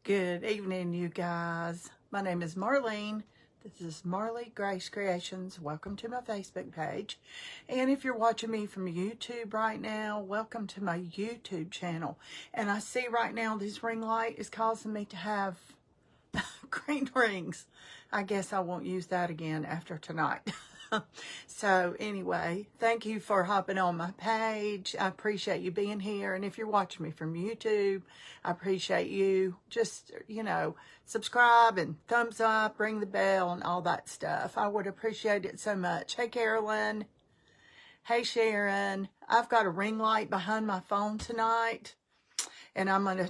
Good evening, you guys. My name is Marlene. This is Marley Grace Creations. Welcome to my Facebook page. And if you're watching me from YouTube right now, welcome to my YouTube channel. And I see right now this ring light is causing me to have green rings. I guess I won't use that again after tonight. So anyway, thank you for hopping on my page. I appreciate you being here. And if you're watching me from YouTube, I appreciate you. Just, subscribe and thumbs up, ring the bell and all that stuff. I would appreciate it so much. Hey, Carolyn. Hey, Sharon. I've got a ring light behind my phone tonight, and I'm in a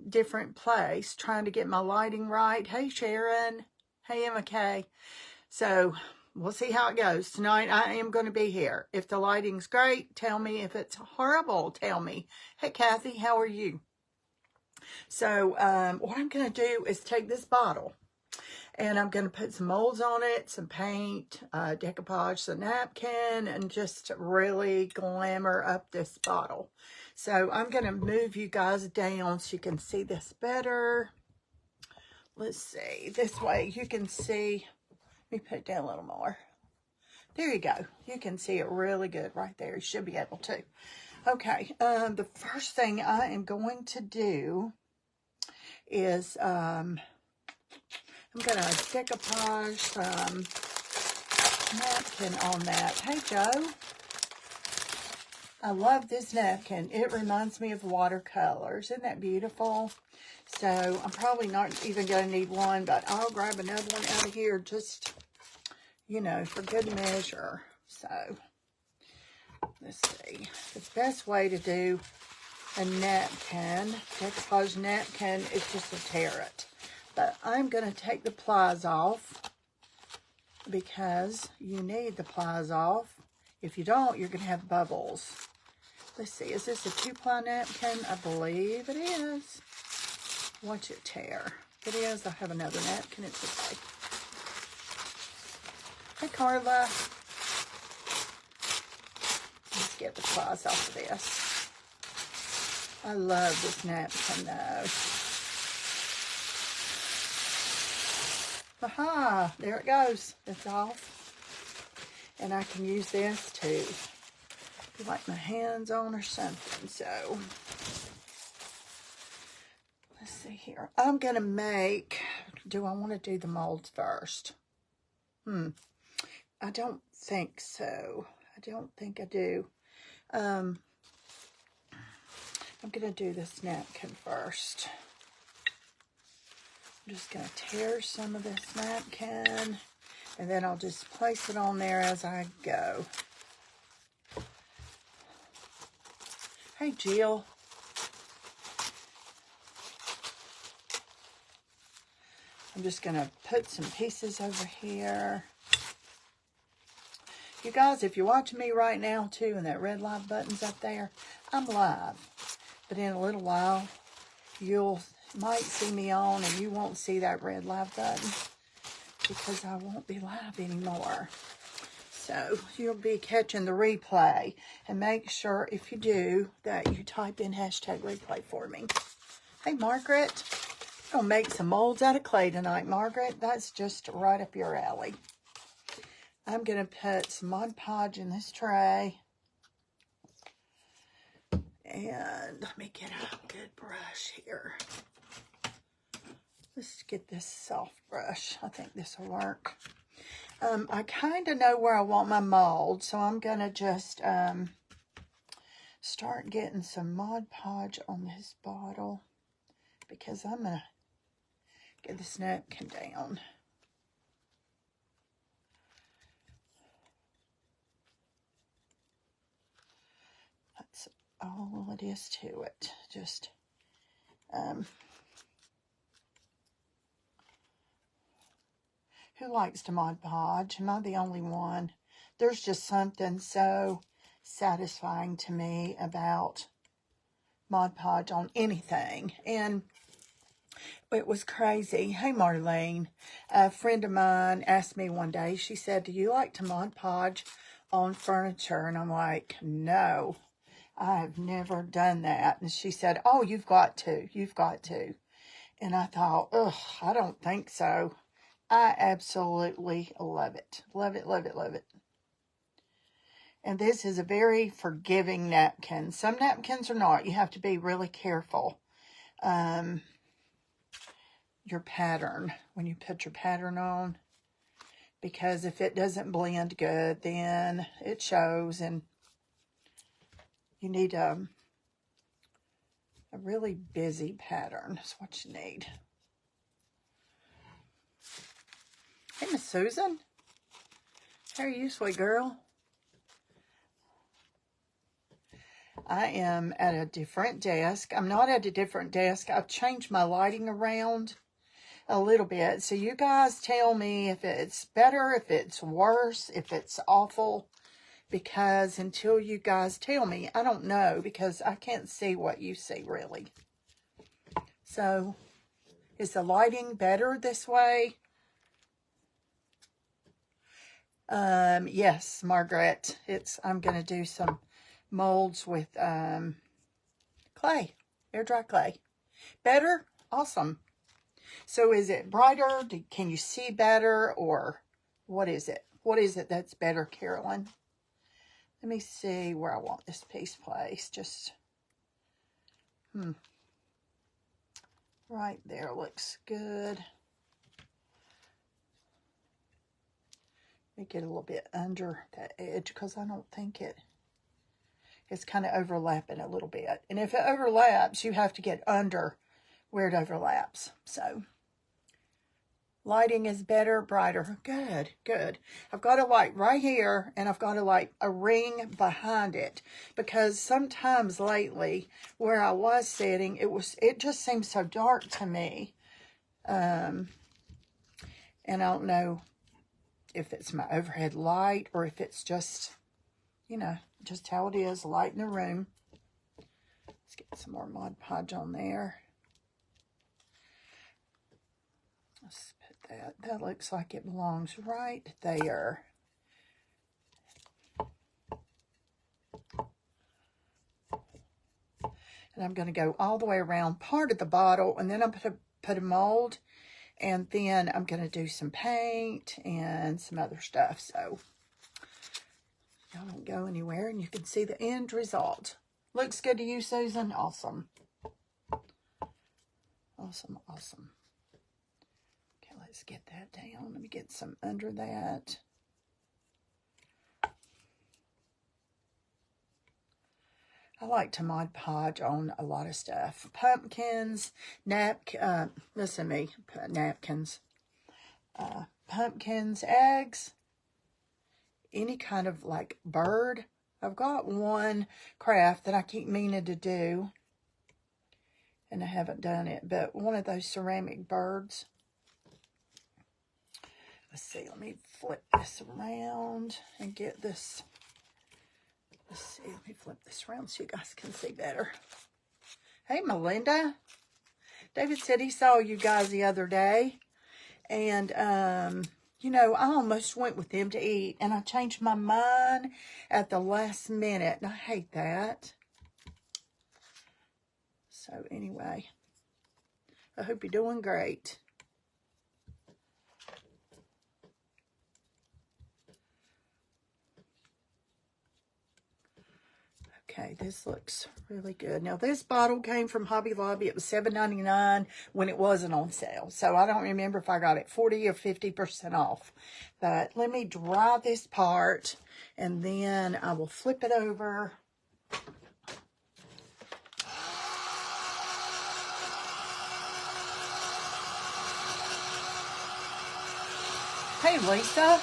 different place trying to get my lighting right. Hey, Sharon. Hey, MK. So we'll see how it goes. Tonight I am going to be here. If the lighting's great, tell me. If it's horrible, tell me. Hey, Kathy, how are you? So what I'm going to do is take this bottle, and I'm going to put some molds on it, some paint, decoupage, some napkin, and just really glamour up this bottle. So I'm going to move you guys down so you can see this better. Let's see. This way you can see. Let me put it down a little more. There you go. You can see it really good right there. You should be able to. Okay. The first thing I am going to do is I'm going to decoupage some napkin on that. Hey, Joe. I love this napkin. It reminds me of watercolors. Isn't that beautiful? So I'm probably not even going to need one, but I'll grab another one out of here just, for good measure. So let's see. The best way to do a napkin, decoupage napkin, is just to tear it. But I'm going to take the plies off because you need the plies off. If you don't, you're going to have bubbles. Let's see. Is this a 2-ply napkin? I believe it is. Watch it tear. If it is, I have another napkin. It's okay. Hey, Carla. Let's get the plies off of this. I love this napkin, though. Aha! There it goes. It's off. And I can use this to wipe my hands on or something. So let's see here. I'm going to make, do I want to do the molds first? I don't think so. I don't think I do. I'm going to do this napkin first. I'm just going to tear some of this napkin, and then I'll just place it on there as I go. Hey, Jill. I'm just going to put some pieces over here. You guys, if you're watching me right now, too, and that red live button's up there, I'm live. But in a little while, you might see me on, and you won't see that red live button because I won't be live anymore. So you'll be catching the replay. And make sure, if you do, that you type in hashtag replay for me. Hey, Margaret. I'm going to make some molds out of clay tonight, Margaret. That's just right up your alley. I'm going to put some Mod Podge in this tray. And let me get a good brush here. Let's get this soft brush. I think this will work. I kind of know where I want my mold, so I'm going to just start getting some Mod Podge on this bottle because I'm going to get this napkin down. That's all it is to it. Just who likes to Mod Podge? Am I the only one? There's just something so satisfying to me about Mod Podge on anything. And it was crazy. Hey, Marlene. A friend of mine asked me one day, she said, do you like to Mod Podge on furniture? And I'm like, no, I have never done that. And she said, oh, you've got to. You've got to. And I thought, ugh, I don't think so. I absolutely love it. Love it, love it, love it. And this is a very forgiving napkin. Some napkins are not. You have to be really careful. Your pattern, when you put your pattern on. Because if it doesn't blend good, then it shows. And you need a really busy pattern. That's what you need. Hey, Miss Susan. How are you, sweet girl? I am at a different desk. I'm not at a different desk. I've changed my lighting around a little bit. So you guys tell me if it's better, if it's worse, if it's awful. Because until you guys tell me, I don't know. Because I can't see what you see, really. So, is the lighting better this way? Yes, Margaret. I'm going to do some molds with clay, air dry clay. Better? Awesome. So is it brighter? Can you see better? Or what is it? What is it that's better, Carolyn? Let me see where I want this piece placed. Just, right there looks good. Let me get a little bit under that edge because I don't think it's kind of overlapping a little bit. And if it overlaps, you have to get under where it overlaps. So, lighting is better, brighter. Good, good. I've got a light right here, and I've got a ring behind it. Because sometimes lately, where I was sitting, it just seems so dark to me. And I don't know if it's my overhead light, or if it's just, just how it is, light in the room. Let's get some more Mod Podge on there. Let's put that. That looks like it belongs right there. And I'm going to go all the way around part of the bottle, and then I'm going to put a mold, and then I'm going to do some paint and some other stuff. So, y'all don't go anywhere, and you can see the end result. Looks good to you, Susan? Awesome. Awesome, awesome. Okay, let's get that down. Let me get some under that. I like to Mod Podge on a lot of stuff. Pumpkins, napkins, pumpkins, eggs, any kind of like bird. I've got one craft that I keep meaning to do, and I haven't done it, but one of those ceramic birds. Let's see, let me flip this around and get this. Let's see, let me flip this around so you guys can see better. Hey, Melinda. David said he saw you guys the other day. And, I almost went with him to eat. And I changed my mind at the last minute. And I hate that. So, anyway. I hope you're doing great. Okay, this looks really good. Now, this bottle came from Hobby Lobby. It was $7.99 when it wasn't on sale. So, I don't remember if I got it 40 or 50% off. But let me dry this part, and then I will flip it over. Hey, Lisa.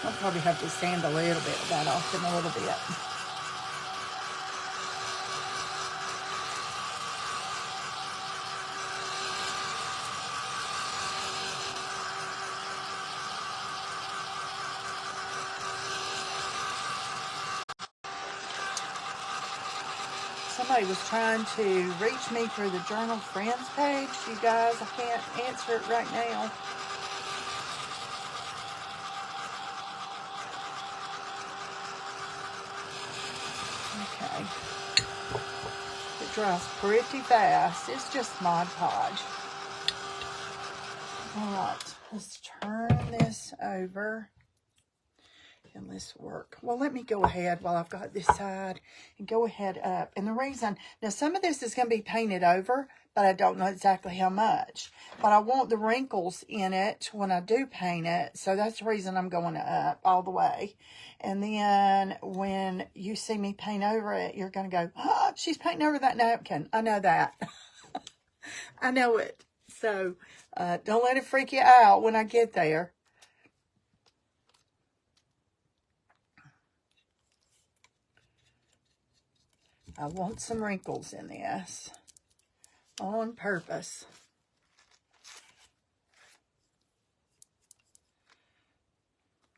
I'll probably have to sand a little bit of that off in a little bit. Somebody was trying to reach me through the Journal Friends page. You guys, I can't answer it right now. Okay. It dries pretty fast. It's just Mod Podge. Alright, let's turn this over and let's work. Well, let me go ahead while I've got this side and go ahead up. And the reason, now some of this is going to be painted over, but I don't know exactly how much. But I want the wrinkles in it when I do paint it, so that's the reason I'm going up all the way. And then when you see me paint over it, you're going to go, oh, she's painting over that napkin. I know that. I know it. So don't let it freak you out when I get there. I want some wrinkles in this on purpose.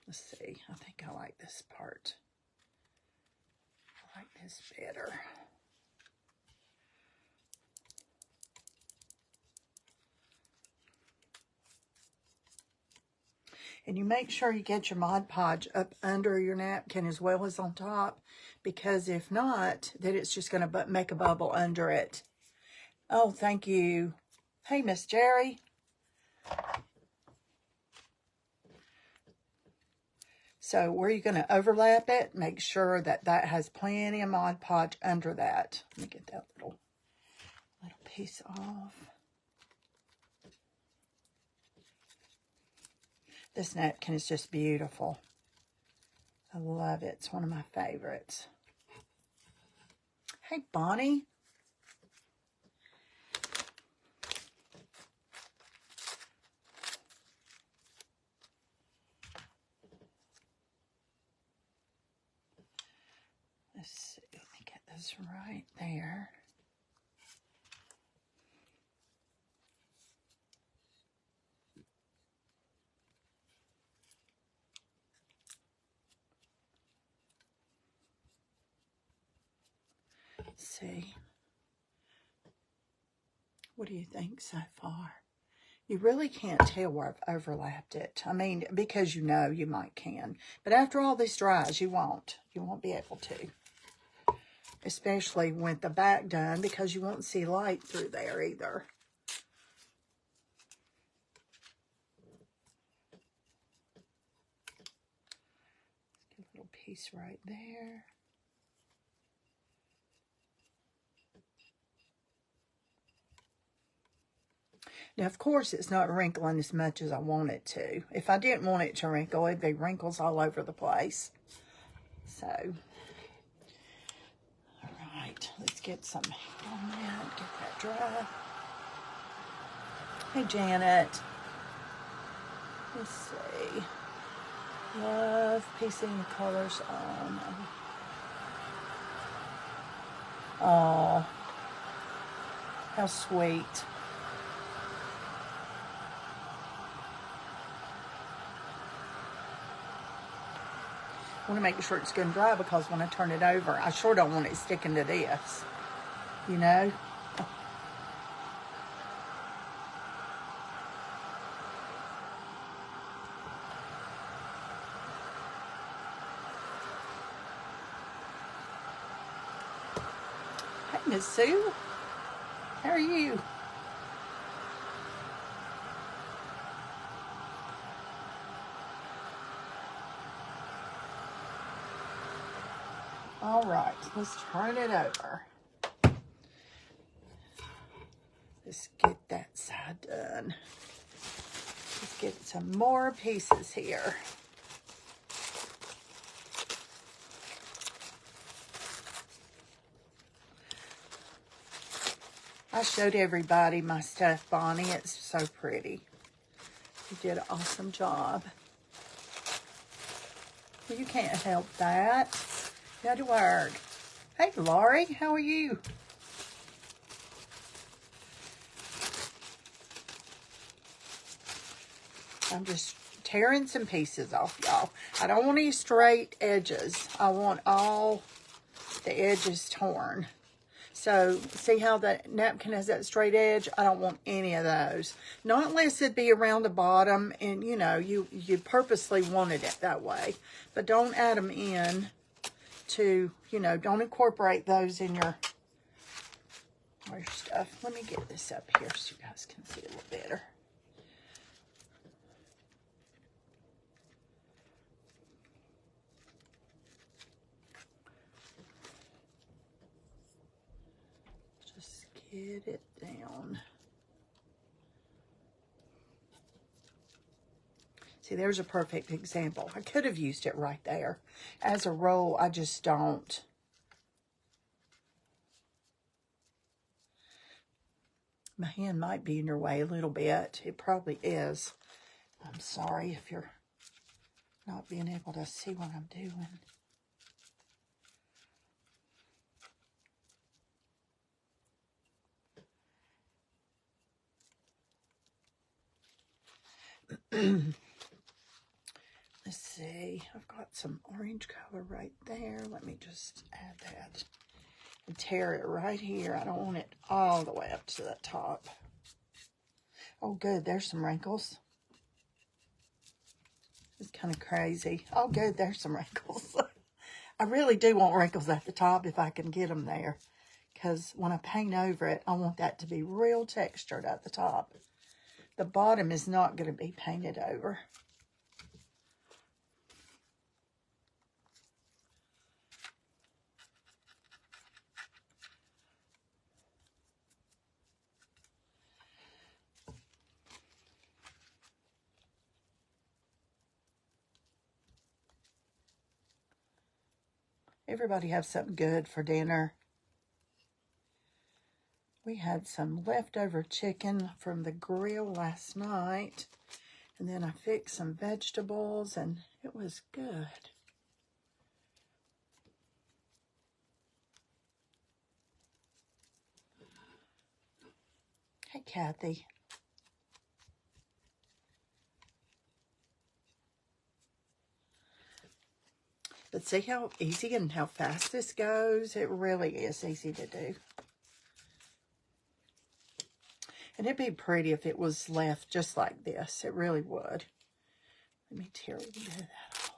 Let's see. I think I like this part. I like this better. And you make sure you get your Mod Podge up under your napkin as well as on top, because if not, then it's just going to make a bubble under it. Oh, thank you. Hey, Miss Jerry. So where you're going to overlap it, make sure that that has plenty of Mod Podge under that. Let me get that little piece off. This napkin is just beautiful. I love it. It's one of my favorites. Hey, Bonnie. Let's see. Let me get this right there. Let's see. What do you think so far? You really can't tell where I've overlapped it. I mean, because you know you might can. But after all this dries, you won't. You won't be able to. Especially with the back done, because you won't see light through there either. Get a little piece right there. Now, of course, it's not wrinkling as much as I want it to. If I didn't want it to wrinkle, it'd be wrinkles all over the place. So, all right, let's get some on that, get that dry. Hey, Janet. Let's see. Love piecing the colors on. Oh, how sweet. I want to make sure it's good and dry, because when I turn it over, I sure don't want it sticking to this, you know? Hey, Miss Sue. How are you? All right, let's turn it over. Let's get that side done. Let's get some more pieces here. I showed everybody my stuff, Bonnie. It's so pretty. You did an awesome job. Well, you can't help that. You had to work. Hey, Laurie, how are you? I'm just tearing some pieces off, y'all. I don't want any straight edges. I want all the edges torn. So, see how the napkin has that straight edge? I don't want any of those. Not unless it'd be around the bottom and, you know, you purposely wanted it that way. But don't add them in to, you know, don't incorporate those in your stuff. Let me get this up here so you guys can see a little better. Just get it down. See, there's a perfect example. I could have used it right there. As a roll, I just don't. My hand might be in your way a little bit. It probably is. I'm sorry if you're not being able to see what I'm doing. Let's see. I've got some orange color right there. Let me just add that and tear it right here. I don't want it all the way up to the top. Oh, good. There's some wrinkles. It's kind of crazy. Oh, good. There's some wrinkles. I really do want wrinkles at the top if I can get them there. Because when I paint over it, I want that to be real textured at the top. The bottom is not going to be painted over. Everybody have something good for dinner. We had some leftover chicken from the grill last night. And then I fixed some vegetables and it was good. Hey, Kathy. But see how easy and how fast this goes? It really is easy to do. And it'd be pretty if it was left just like this. It really would. Let me tear a little bit of that off.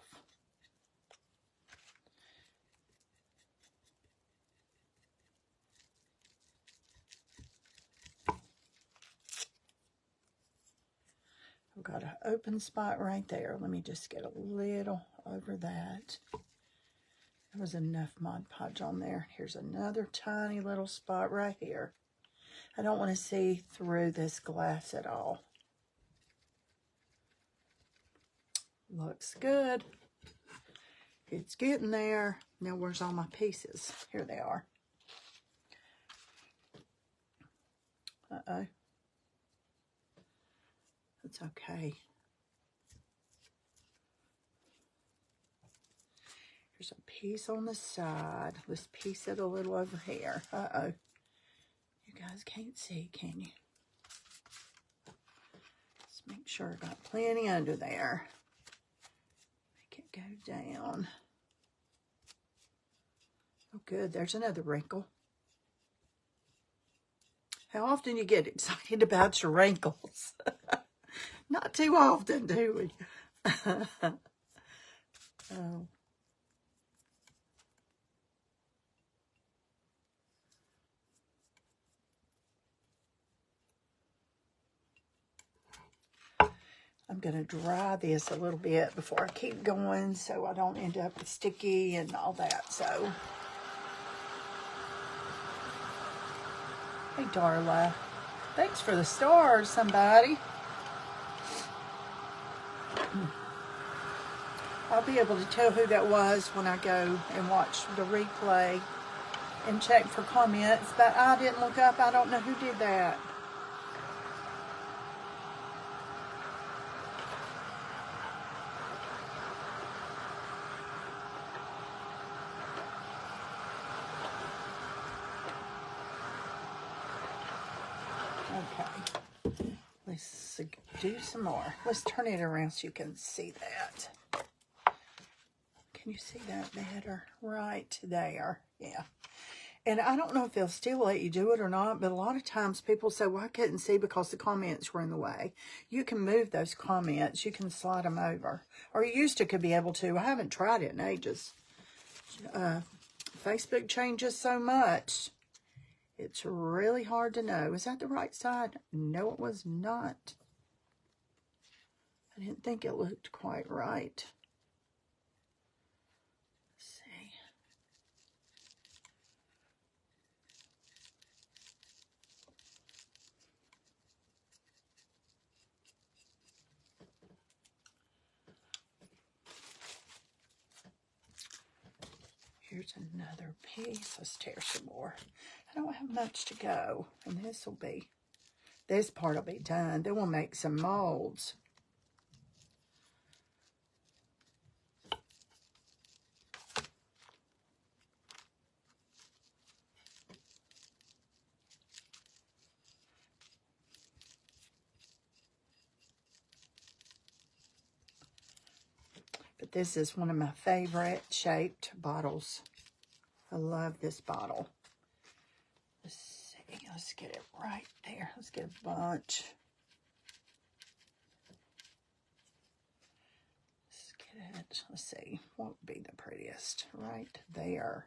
I've got an open spot right there. Let me just get a little over that. There was enough Mod Podge on there. Here's another tiny little spot right here. I don't want to see through this glass at all. Looks good. It's getting there. Now where's all my pieces? Here they are. Uh-oh. It's okay. There's a piece on the side. Let's piece it a little over here. Uh-oh. You guys can't see, can you? Let's make sure I got plenty under there. Make it go down. Oh, good. There's another wrinkle. How often you get excited about your wrinkles? Not too often, do we? Oh. I'm going to dry this a little bit before I keep going so I don't end up with sticky and all that. So, hey, Darla. Thanks for the stars, somebody. I'll be able to tell who that was when I go and watch the replay and check for comments, but I didn't look up. I don't know who did that. Okay, let's do some more. Let's turn it around so you can see that. Can you see that better? Right there. Yeah. And I don't know if they'll still let you do it or not, but a lot of times people say, well, I couldn't see because the comments were in the way. You can move those comments. You can slide them over. Or you used to could be able to. I haven't tried it in ages. Facebook changes so much. It's really hard to know. Is that the right side? No, it was not. I didn't think it looked quite right. Let's see. Here's another piece. Let's tear some more. I don't have much to go, and this part will be done. Then we'll make some molds. But this is one of my favorite shaped bottles. I love this bottle. Let's see. Let's get it right there. Let's get a bunch. Let's get it. Let's see. What would be the prettiest? Right there.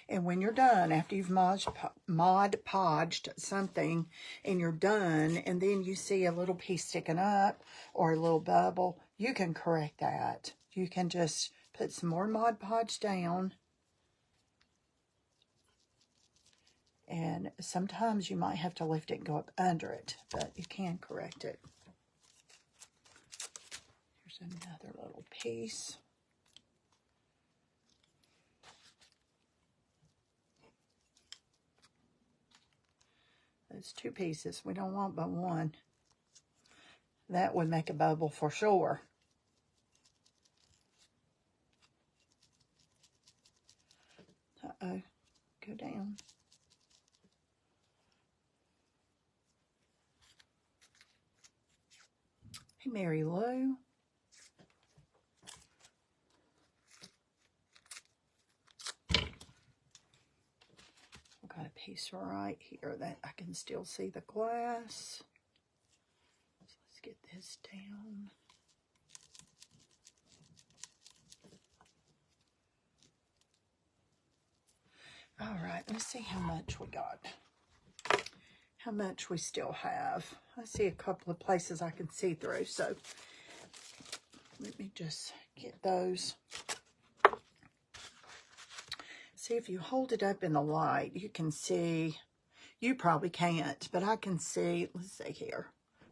And when you're done, after you've Mod Podged something and you're done, and then you see a little piece sticking up or a little bubble, you can correct that. You can just put some more Mod Podge down. And sometimes you might have to lift it and go up under it, but you can correct it. Here's another little piece. It's two pieces. We don't want but one. That would make a bubble for sure. Uh-oh. Go down. Hey, Mary Lou. Got a piece right here that I can still see the glass. So let's get this down. All right, let's see how much we got. How much we still have. I see a couple of places I can see through, so let me just get those. See, if you hold it up in the light, you can see. You probably can't, but I can see. Let's see here.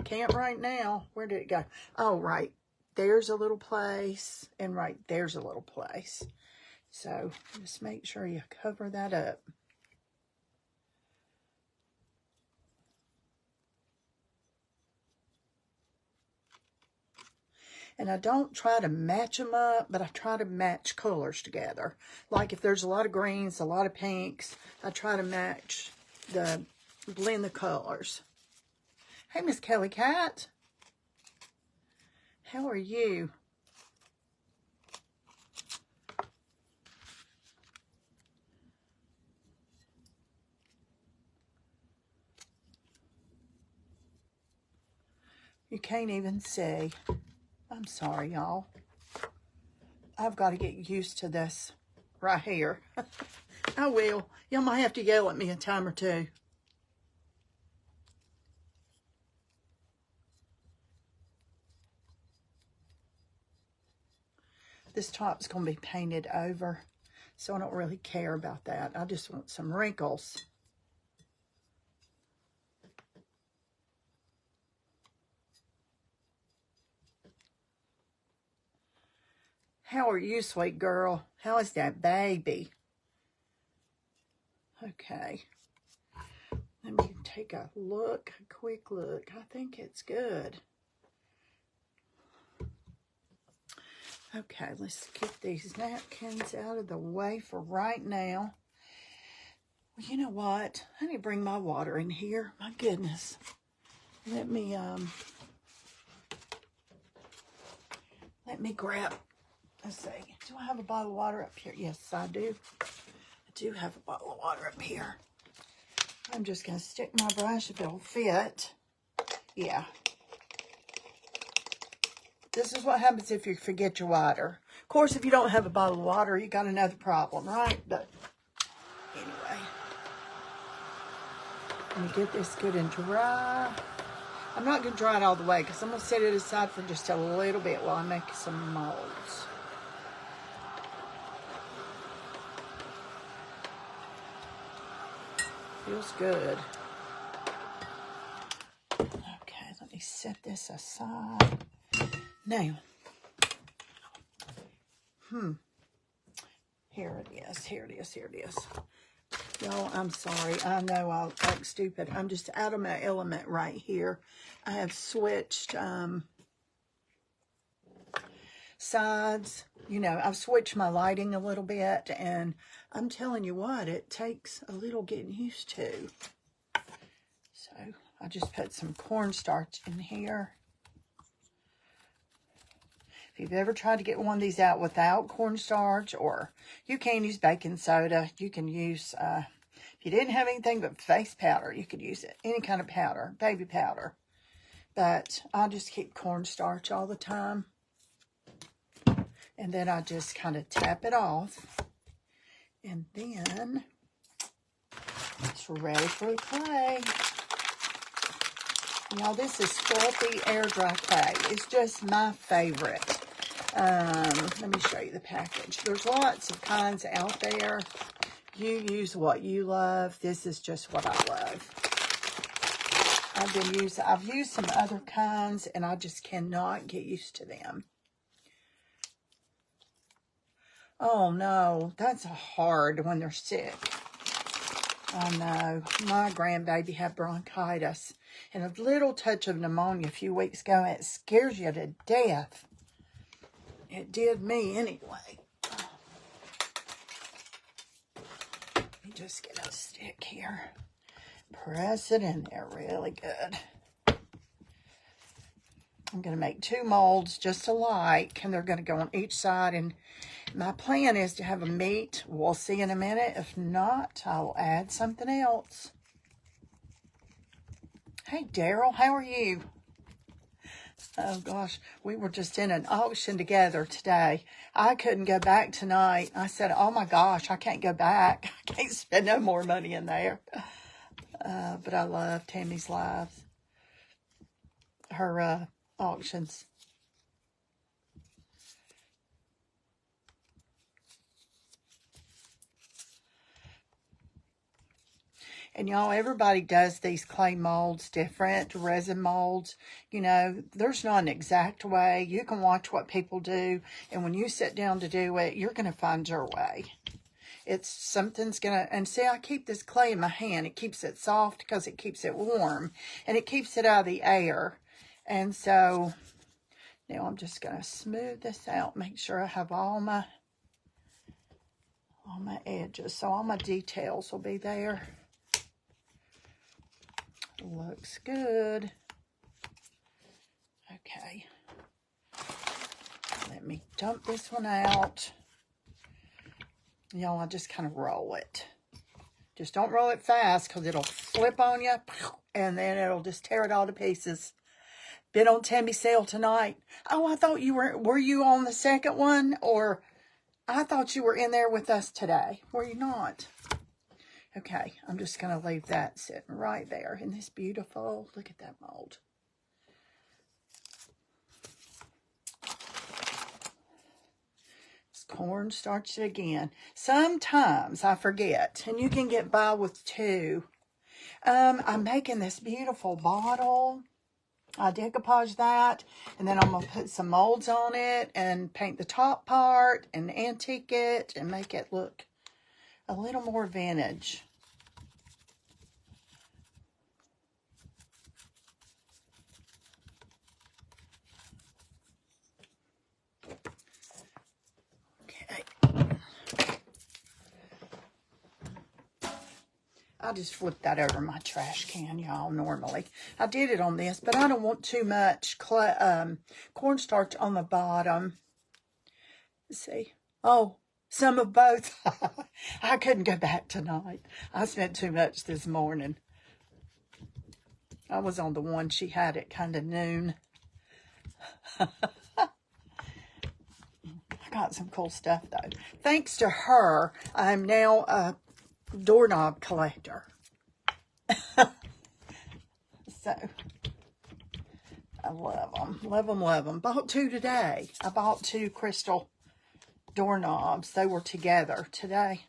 Can't right now. Where did it go? Oh, right. There's a little place, and right there's a little place. So just make sure you cover that up. And I don't try to match them up, but I try to match colors together. Like if there's a lot of greens, a lot of pinks, I try to blend the colors. Hey, Miss Kelly Cat. How are you? You can't even see. I'm sorry, y'all. I've got to get used to this right here. I will. Y'all might have to yell at me a time or two. This top's going to be painted over, so I don't really care about that. I just want some wrinkles. How are you, sweet girl? How is that baby? Okay. Let me take a look, a quick look. I think it's good. Okay, let's get these napkins out of the way for right now. Well, you know what? I need to bring my water in here. My goodness. Let me grab let's see. Do I have a bottle of water up here? Yes, I do. I do have a bottle of water up here. I'm just going to stick my brush if it'll fit. Yeah. This is what happens if you forget your water. Of course, if you don't have a bottle of water, you got another problem, right? But anyway. Let me get this good and dry. I'm not going to dry it all the way because I'm going to set it aside for just a little bit while I make some molds. Feels good. Okay, let me set this aside. Now, here it is, here it is, here it is. Y'all, I'm sorry. I know I act stupid. I'm just out of my element right here. I have switched sides. You know, I've switched my lighting a little bit, and I'm telling you what, it takes a little getting used to. So I just put some cornstarch in here. If you've ever tried to get one of these out without cornstarch, or you can use baking soda, you can use, if you didn't have anything but face powder, you could use it. Any kind of powder, baby powder. But I just keep cornstarch all the time. And then I just kind of tap it off. And then it's ready for the clay. Y'all, this is Sculpey air dry clay. It's just my favorite. Let me show you the package. There's lots of kinds out there. You use what you love. This is just what I love. I've used some other kinds, and I just cannot get used to them. Oh no, that's hard when they're sick. I know. My grandbaby had bronchitis and a little touch of pneumonia a few weeks ago. It scares you to death. It did me anyway. Let me just get a stick here. Press it in there really good. I'm going to make 2 molds just alike, and they're going to go on each side. And my plan is to have a meat. We'll see in a minute. If not, I'll add something else. Hey, Daryl, how are you? Oh, gosh, we were just in an auction together today. I couldn't go back tonight. I said, oh, my gosh, I can't go back. I can't spend no more money in there. But I love Tammy's lives. Her auctions. And y'all, everybody does these clay molds different, resin molds. You know, there's not an exact way. You can watch what people do, and when you sit down to do it, you're going to find your way. Something's going to, and see, I keep this clay in my hand. It keeps it soft because it keeps it warm, and it keeps it out of the air. And so, now I'm just going to smooth this out, make sure I have all my edges, so all my details will be there. Looks good. Okay. Let me dump this one out. Y'all, I just kind of roll it. Just don't roll it fast because it'll flip on you and then it'll just tear it all to pieces. Been on Tammy's sale tonight. Oh, I thought you were you on the second one? Or I thought you were in there with us today. Were you not? Okay, I'm just going to leave that sitting right there. Isn't this beautiful? Look at that mold. It's cornstarch again. Sometimes I forget, and you can get by with 2. I'm making this beautiful bottle. I decoupage that, and then I'm going to put some molds on it and paint the top part and antique it and make it look a little more vintage. Okay. I just flip that over my trash can, y'all, normally. I did it on this, but I don't want too much cornstarch on the bottom. Let's see. Oh, some of both. I couldn't go back tonight. I spent too much this morning. I was on the one she had at kind of noon. I got some cool stuff, though. Thanks to her, I'm now a doorknob collector. So, I love them. Love them, love them. Bought 2 today. I bought 2 crystal doorknobs. They were together today.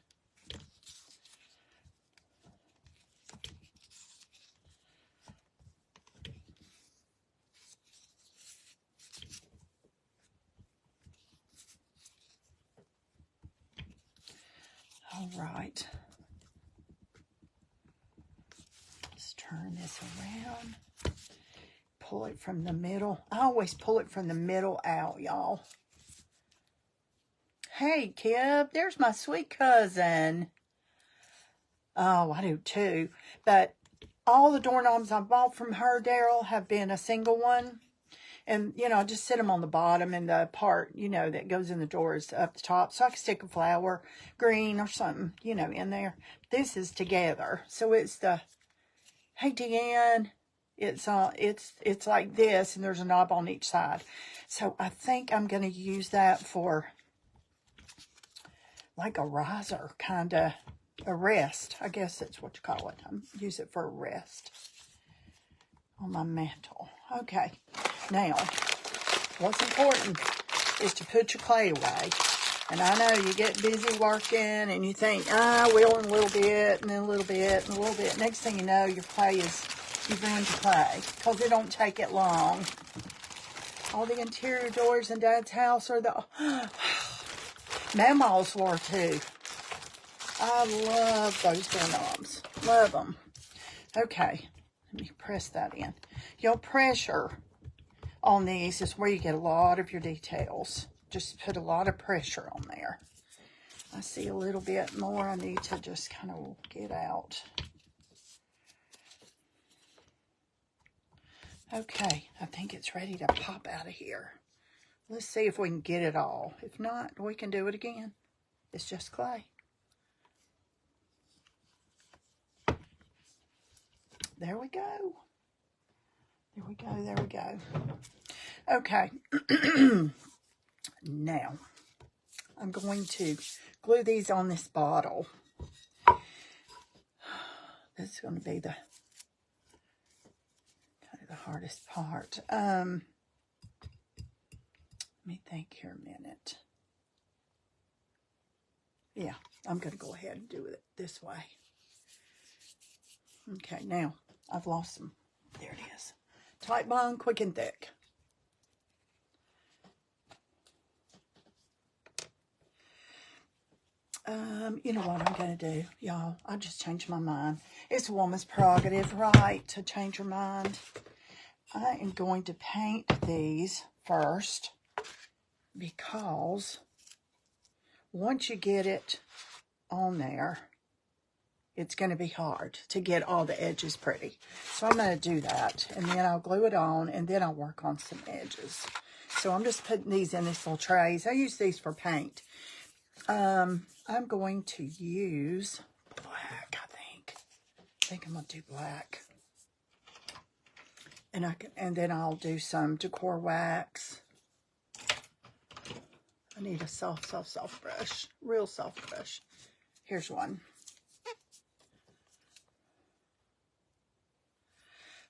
All right. Let's turn this around. Pull it from the middle. I always pull it from the middle out, y'all. Hey, Kib, there's my sweet cousin. Oh, I do too. But all the doorknobs I bought from her, Daryl, have been a single one. And, you know, I just sit them on the bottom, and the part, you know, that goes in the door is up the top. So I can stick a flower, green or something, you know, in there. This is together. So it's the, hey, Deanne, it's like this, and there's a knob on each side. So I think I'm going to use that for like a riser, kind of a rest. I guess that's what you call it. I use it for a rest on my mantle. Okay. Now, what's important is to put your clay away. And I know you get busy working and you think, I will in a little bit, and then a little bit, and a little bit. Next thing you know, your clay is, you've ruined your clay, because it don't take it long. All the interior doors in Dad's house are the, Mama's were too. I love those doorknobs. Love them. Okay, let me press that in. Your pressure on these is where you get a lot of your details. Just put a lot of pressure on there. I see a little bit more I need to just kind of get out. Okay, I think it's ready to pop out of here. Let's see if we can get it all. If not, we can do it again. It's just clay. There we go. There we go, there we go. Okay. Now, I'm going to glue these on this bottle. This is going to be the kind of the hardest part. Let me think here a minute. Yeah, I'm going to go ahead and do it this way. Okay, now I've lost some. There it is. Tight bond, quick and thick. You know what I'm going to do, y'all? I just changed my mind. It's a woman's prerogative, right, to change her mind. I am going to paint these first, because once you get it on there, it's going to be hard to get all the edges pretty. So I'm going to do that, and then I'll glue it on, and then I'll work on some edges. So I'm just putting these in these little trays. I use these for paint. I'm going to use black, I think I'm going to do black. And then I'll do some Decor wax. I need a soft brush. Real soft brush. Here's one.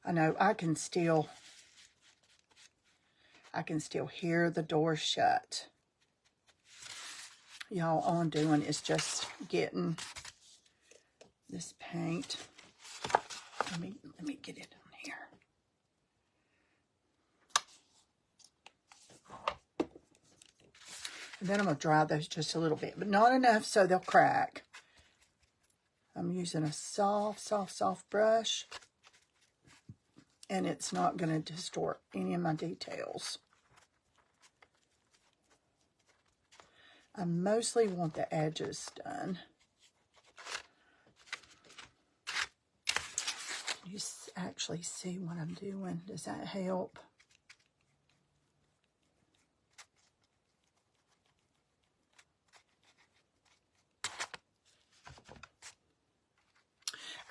I know I can still hear the door shut. Y'all, all I'm doing is just getting this paint. Let me get it on here. And then I'm going to dry those just a little bit, but not enough so they'll crack. I'm using a soft brush, and it's not going to distort any of my details. I mostly want the edges done. You actually see what I'm doing. Does that help?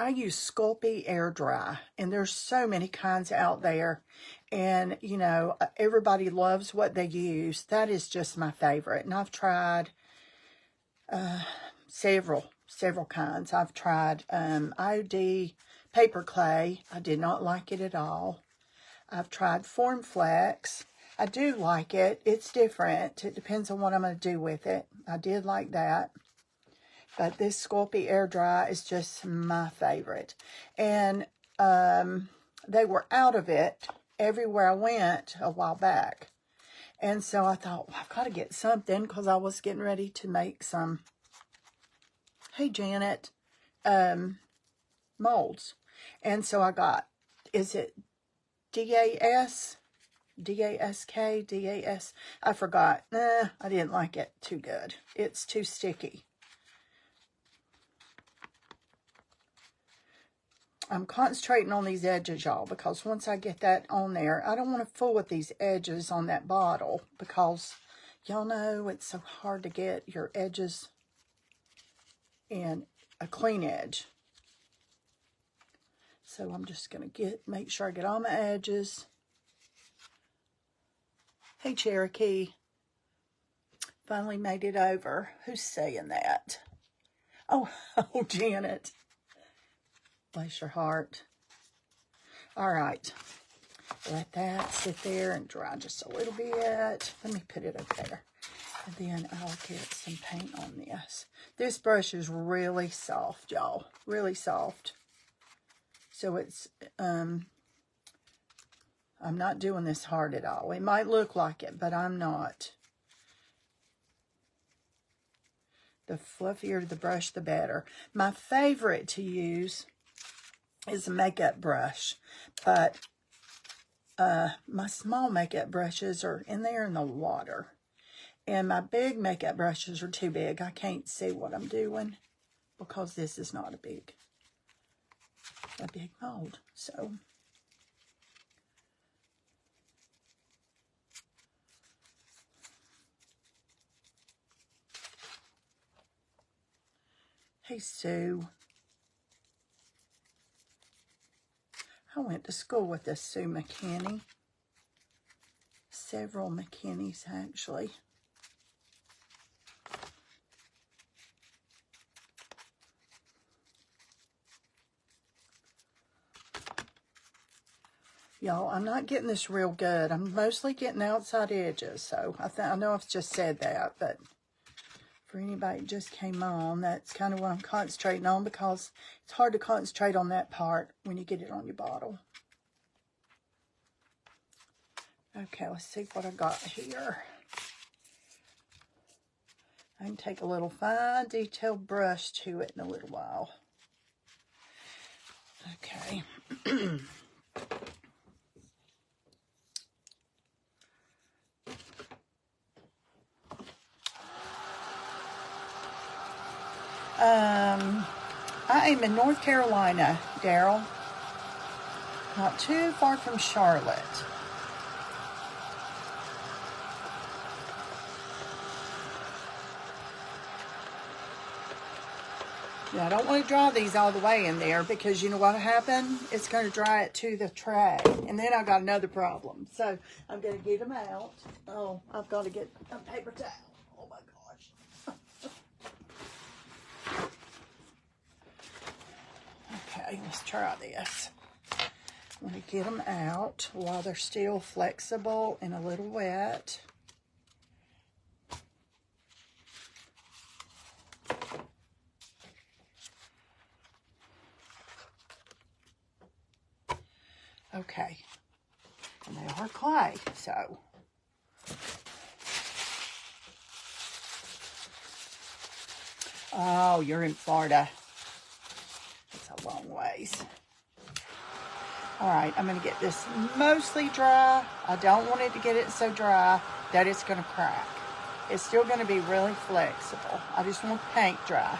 I use Sculpey Air Dry, and there's so many kinds out there. And, you know, everybody loves what they use. That is just my favorite. And I've tried several kinds. I've tried IOD paper clay. I did not like it at all. I've tried Form Flex. I do like it. It's different. It depends on what I'm going to do with it. I did like that. But this Sculpey Air Dry is just my favorite. And they were out of it everywhere I went a while back. And so I thought, well, I've got to get something because I was getting ready to make some, hey Janet, molds. And so I got, is it DAS? DASK? DAS? I forgot. Nah, I didn't like it too good. It's too sticky. I'm concentrating on these edges, y'all, because once I get that on there, I don't want to fool with these edges on that bottle because y'all know it's so hard to get your edges in a clean edge. So I'm just going to make sure I get all my edges. Hey, Cherokee. Finally made it over. Who's saying that? Oh, oh, Janet. Bless your heart. All right. Let that sit there and dry just a little bit. Let me put it up there. And then I'll get some paint on this. This brush is really soft, y'all. Really soft. So it's, I'm not doing this hard at all. It might look like it, but I'm not. The fluffier the brush, the better. My favorite to use is a makeup brush, but my small makeup brushes are in there in the water, and my big makeup brushes are too big. I can't see what I'm doing because this is not a big mold. So hey Sue, I went to school with this Sue McKinney. Several McKinneys, actually. Y'all, I'm not getting this real good. I'm mostly getting outside edges, so I know I've just said that, but for anybody who just came on, that's kind of what I'm concentrating on because it's hard to concentrate on that part when you get it on your bottle. Okay, let's see what I got here. I can take a little fine detailed brush to it in a little while. Okay. I am in North Carolina, Daryl. Not too far from Charlotte. Now, I don't want to dry these all the way in there because you know what happened? It's going to dry it to the tray. And then I've got another problem. So, I'm going to get them out. Oh, I've got to get a paper towel. Oh, my gosh. Okay, let's try this. I'm going to get them out while they're still flexible and a little wet. Okay, and they are clay, so. Oh, you're in Florida. It's a long ways. All right, I'm gonna get this mostly dry. I don't want it to get it so dry that it's gonna crack. It's still gonna be really flexible. I just want the paint dry.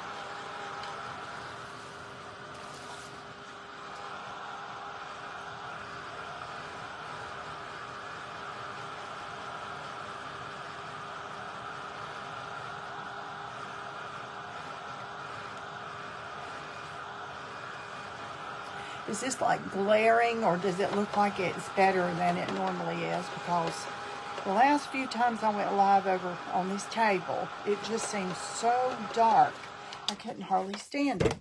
Is this like glaring, or does it look like it's better than it normally is? Because the last few times I went live over on this table, it just seemed so dark. I couldn't hardly stand it.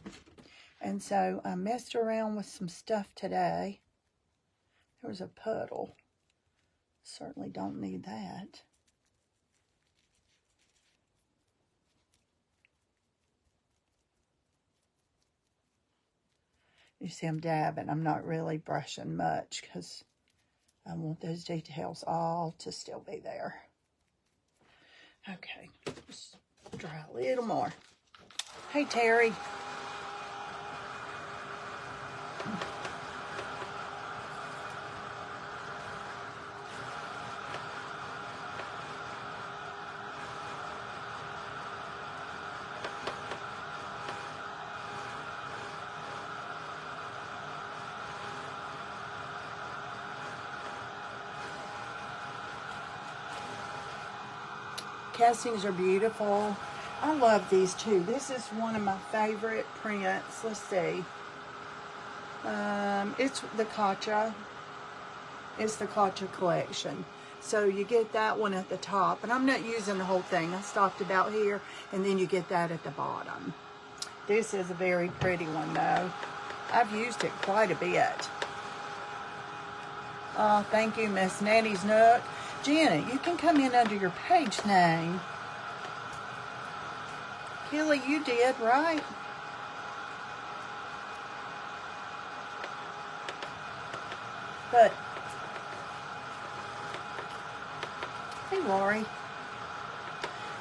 And so I messed around with some stuff today. There was a puddle. Certainly don't need that. You see I'm dabbing. I'm not really brushing much because I want those details all to still be there. Okay, just dry a little more. Hey, Terry. Castings are beautiful. I love these too. This is one of my favorite prints. Let's see. It's the Kacha. It's the Kacha collection. So you get that one at the top. And I'm not using the whole thing. I stopped about here. And then you get that at the bottom. This is a very pretty one though. I've used it quite a bit. Oh, thank you, Miss Nanny's Nook. Janet, you can come in under your page name. Kelly, you did, right? But, hey, Lori.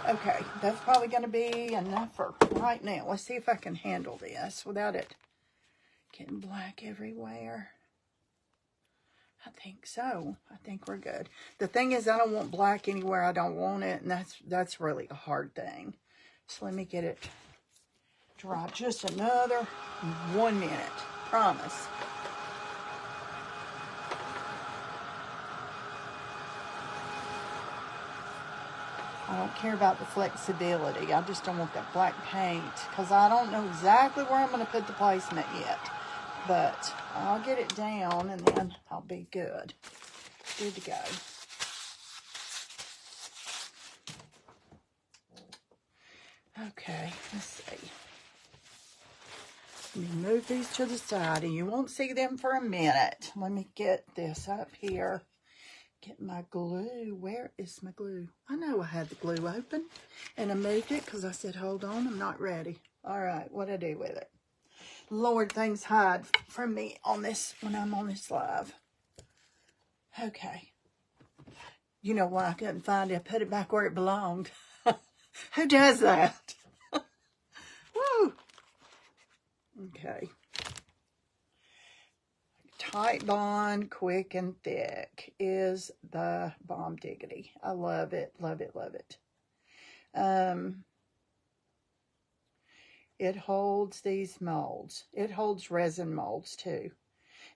Okay, that's probably going to be enough for right now. Let's see if I can handle this without it getting black everywhere. I think so. I think we're good. The thing is, I don't want black anywhere I don't want it, and that's really a hard thing. So let me get it dry just another 1 minute. Promise. I don't care about the flexibility. I just don't want that black paint because I don't know exactly where I'm going to put the placement yet. But I'll get it down and then I'll be good. Good to go. Okay, let's see. Let me move these to the side and you won't see them for a minute. Let me get this up here. Get my glue. Where is my glue? I know I had the glue open and I moved it because I said, hold on, I'm not ready. All right, what'd I do with it? Lord, things hide from me on this when I'm on this live. Okay. You know why I couldn't find it? I put it back where it belonged. Who does that? Woo! Okay. Tight Bond, Quick and Thick is the bomb diggity. I love it, love it, love it. It holds these molds. It holds resin molds too.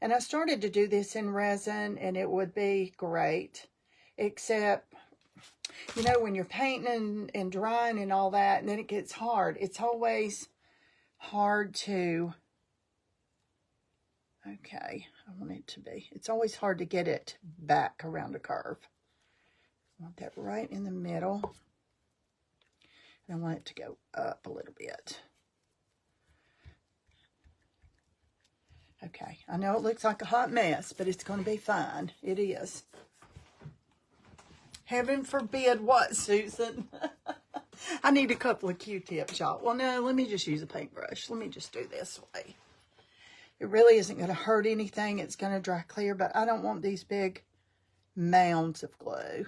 And I started to do this in resin and it would be great. Except, you know, when you're painting and drying and all that, and then it gets hard. It's always hard to, okay, I want it to be. It's always hard to get it back around a curve. I want that right in the middle. And I want it to go up a little bit. Okay, I know it looks like a hot mess, but it's going to be fine. It is. Heaven forbid what, Susan? I need a couple of Q-tips, y'all. Well, no, let me just use a paintbrush. Let me just do this way. It really isn't going to hurt anything. It's going to dry clear, but I don't want these big mounds of glue.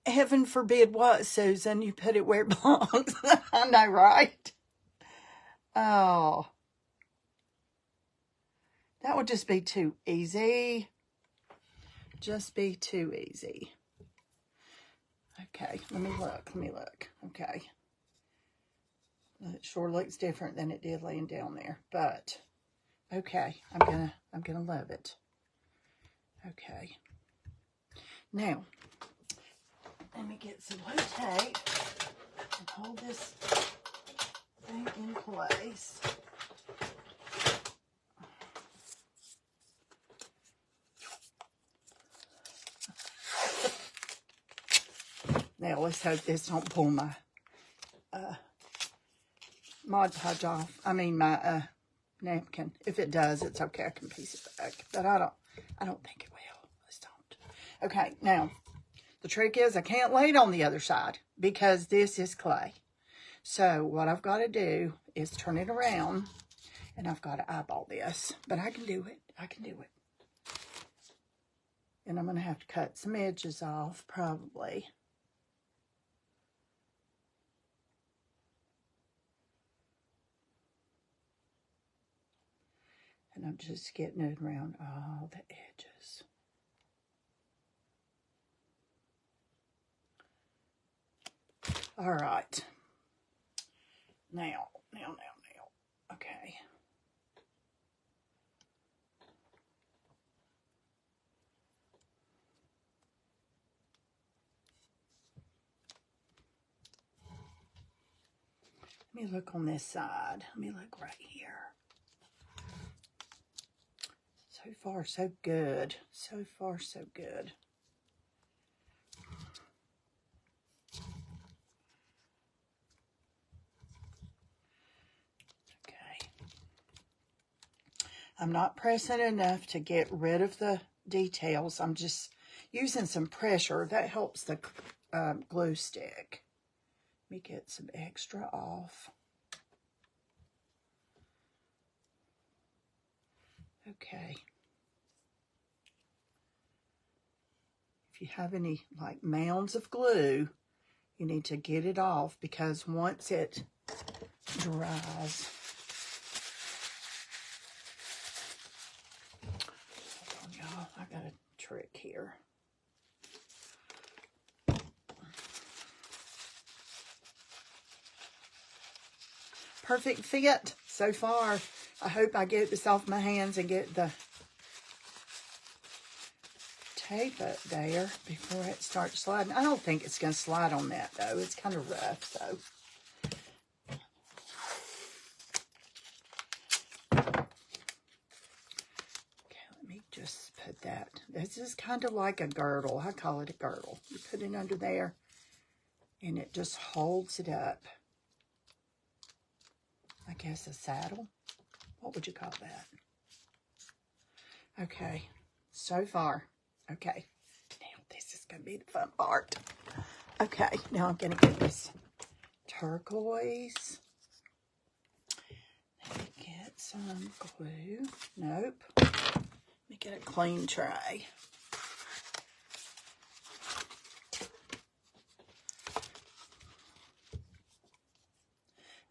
Heaven forbid what, Susan? You put it where it belongs. I know, right? Oh. That would just be too easy. Just be too easy. Okay, let me look. Okay. It sure looks different than it did laying down there. But, okay, I'm gonna love it. Okay. Now, let me get some blue tape. hold this thing in place. Now let's hope this don't pull my Mod Podge off. I mean my napkin. If it does, it's okay. I can piece it back, but I don't think it will. Let's don't. Okay, now the trick is I can't lay it on the other side because this is clay. So what I've got to do is turn it around, and I've got to eyeball this, but I can do it. I can do it. And I'm going to have to cut some edges off probably. And I'm just getting it around all the edges. All right. Now. Okay. Let me look on this side. Let me look right here. So far, so good. So far, so good. Okay. I'm not pressing enough to get rid of the details. I'm just using some pressure. That helps the glue stick. Let me get some extra off. Okay. If you have any like mounds of glue, you need to get it off because once it dries, hold on, y'all, I got a trick here. Perfect fit so far. I hope I get this off my hands and get the tape up there before it starts sliding. I don't think it's going to slide on that though. It's kind of rough, so. Okay, let me just put that. This is kind of like a girdle. I call it a girdle. You put it under there and it just holds it up. I guess a saddle. What would you call that? Okay, so far. Okay, now this is going to be the fun part. Okay, now I'm going to get this turquoise. Let me get some glue. Nope. Let me get a clean tray.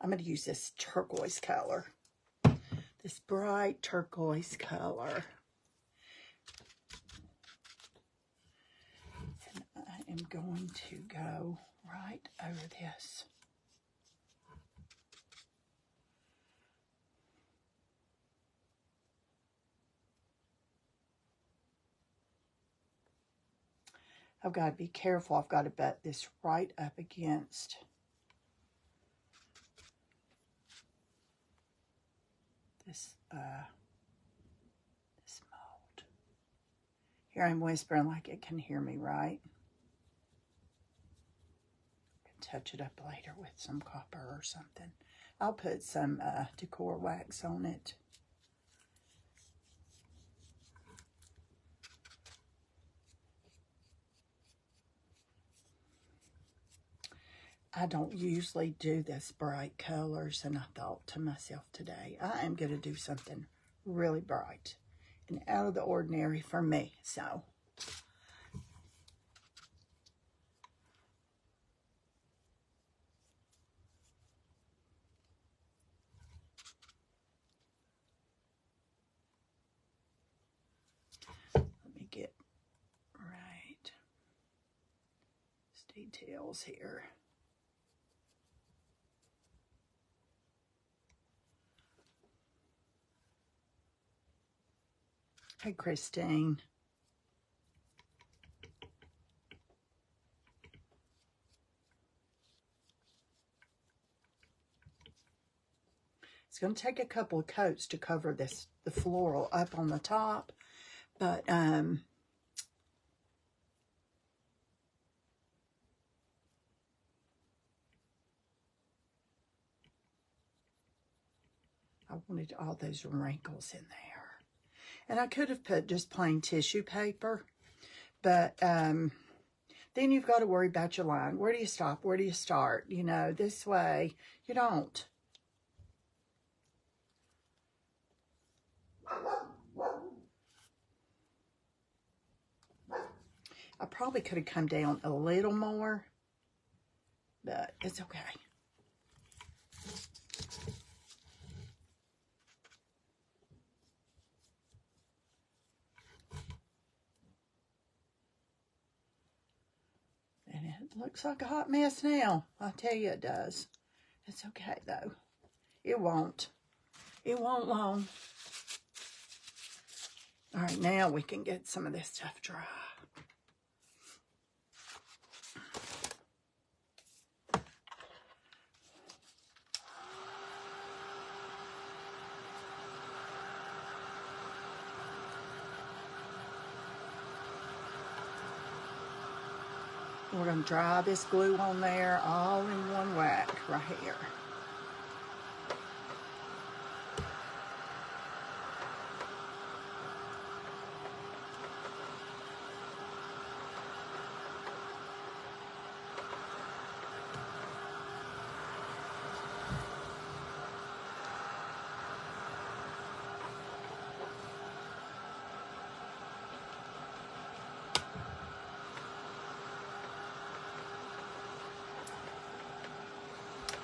I'm going to use this turquoise color. This bright turquoise color. And I am going to go right over this. I've got to be careful. I've got to butt this right up against this this mold. Here I'm whispering like it can hear me, right? I can touch it up later with some copper or something. I'll put some Decor wax on it. I don't usually do this bright colors, and I thought to myself today, I am going to do something really bright and out of the ordinary for me. So, let me get right details here. Hey, Christine. It's going to take a couple of coats to cover the floral up on the top, but I wanted all those wrinkles in there. And I could have put just plain tissue paper, but then you've got to worry about your line. Where do you stop? Where do you start? You know, this way you don't. I probably could have come down a little more, but it's okay. And it looks like a hot mess now. I tell you it does. It's okay though. It won't. It won't long. All right, now we can get some of this stuff dry. We're going to dry this glue on there all in one whack right here.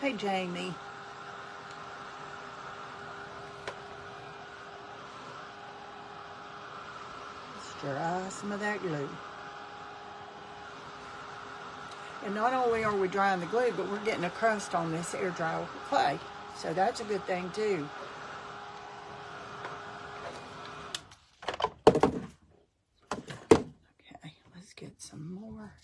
Hey, Jamie. Let's dry some of that glue. And not only are we drying the glue, but we're getting a crust on this air dry clay. So that's a good thing too. Okay, let's get some more.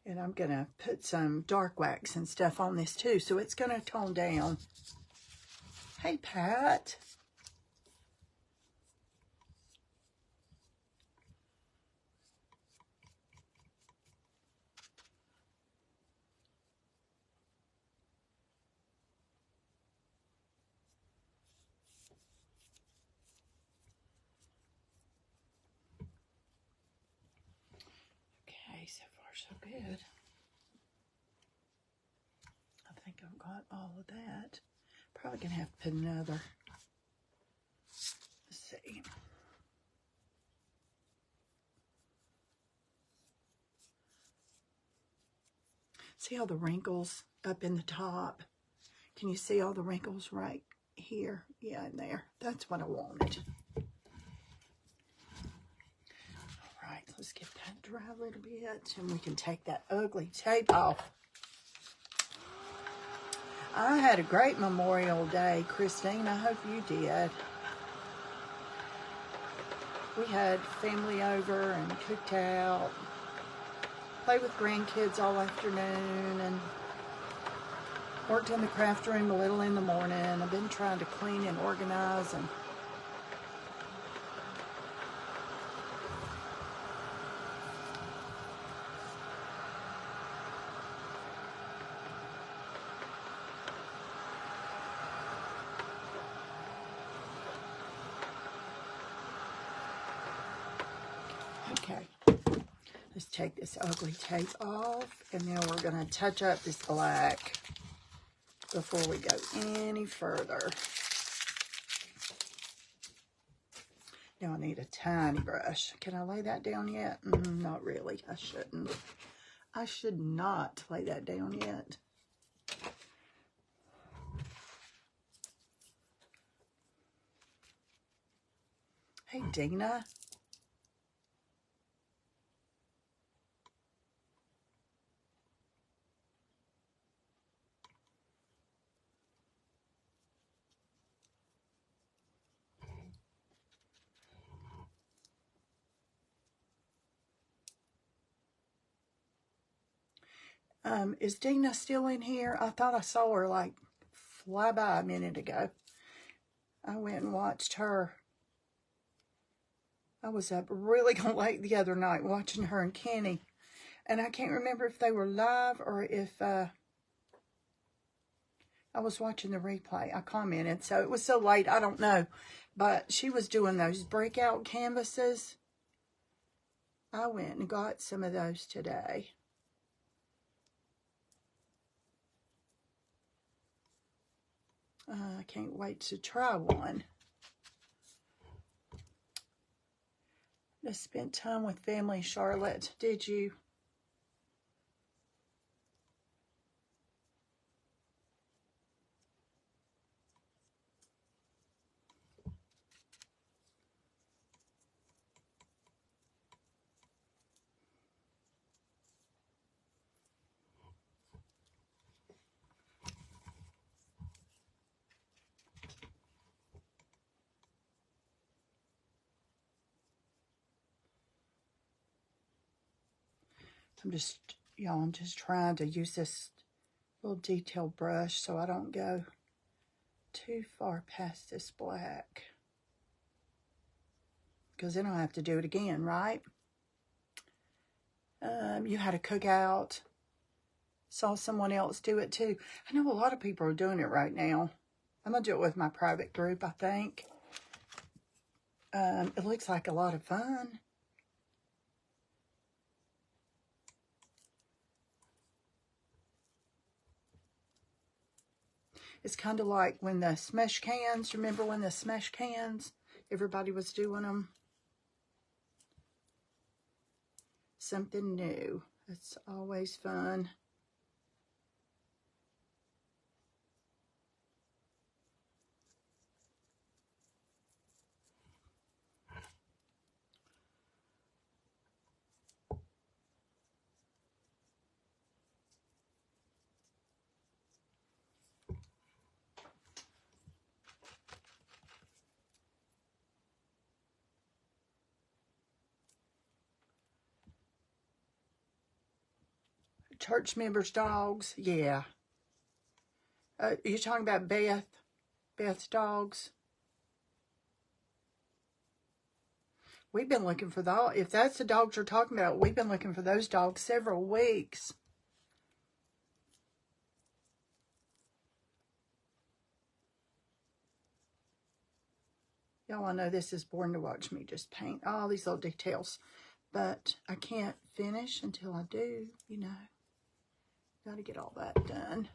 And I'm going to put some dark wax and stuff on this too, so it's going to tone down. Hey, Pat. Okay, so far so good. I think I've got all of that. Probably going to have to put another. Let's see. See all the wrinkles up in the top? Can you see all the wrinkles right here? Yeah, in there. That's what I wanted. All right, let's get that dry a little bit, and we can take that ugly tape off. I had a great Memorial Day, Christine. I hope you did. We had family over and cooked out, played with grandkids all afternoon, and worked in the craft room a little in the morning. I've been trying to clean and organize and okay. Let's take this ugly tape off, and then we're going to touch up this black before we go any further. Now I need a tiny brush. Can I lay that down yet? Not really. I shouldn't. I should not lay that down yet. Hey, Dina. Is Dina still in here? I thought I saw her like fly by a minute ago. I went and watched her. I was up really late the other night watching her and Kenny. And I can't remember if they were live or if I was watching the replay. I commented, so it was so late, I don't know. But she was doing those breakout canvases. I went and got some of those today. I can't wait to try one. Just spent time with family, Charlotte. Did you? I'm just trying to use this little detail brush so I don't go too far past this black. Because then I'll have to do it again, right? You had a cookout. Saw someone else do it too. I know a lot of people are doing it right now. I'm going to do it with my private group, I think. It looks like a lot of fun. It's kind of like when the smash cans, remember when the smash cans, everybody was doing them? Something new. It's always fun. Church members' dogs, yeah. You're talking about Beth's dogs? We've been looking for that. If that's the dogs you're talking about, we've been looking for those dogs several weeks. Y'all, I know this is boring to watch me just paint all these little details, but I can't finish until I do, you know. Got to get all that done.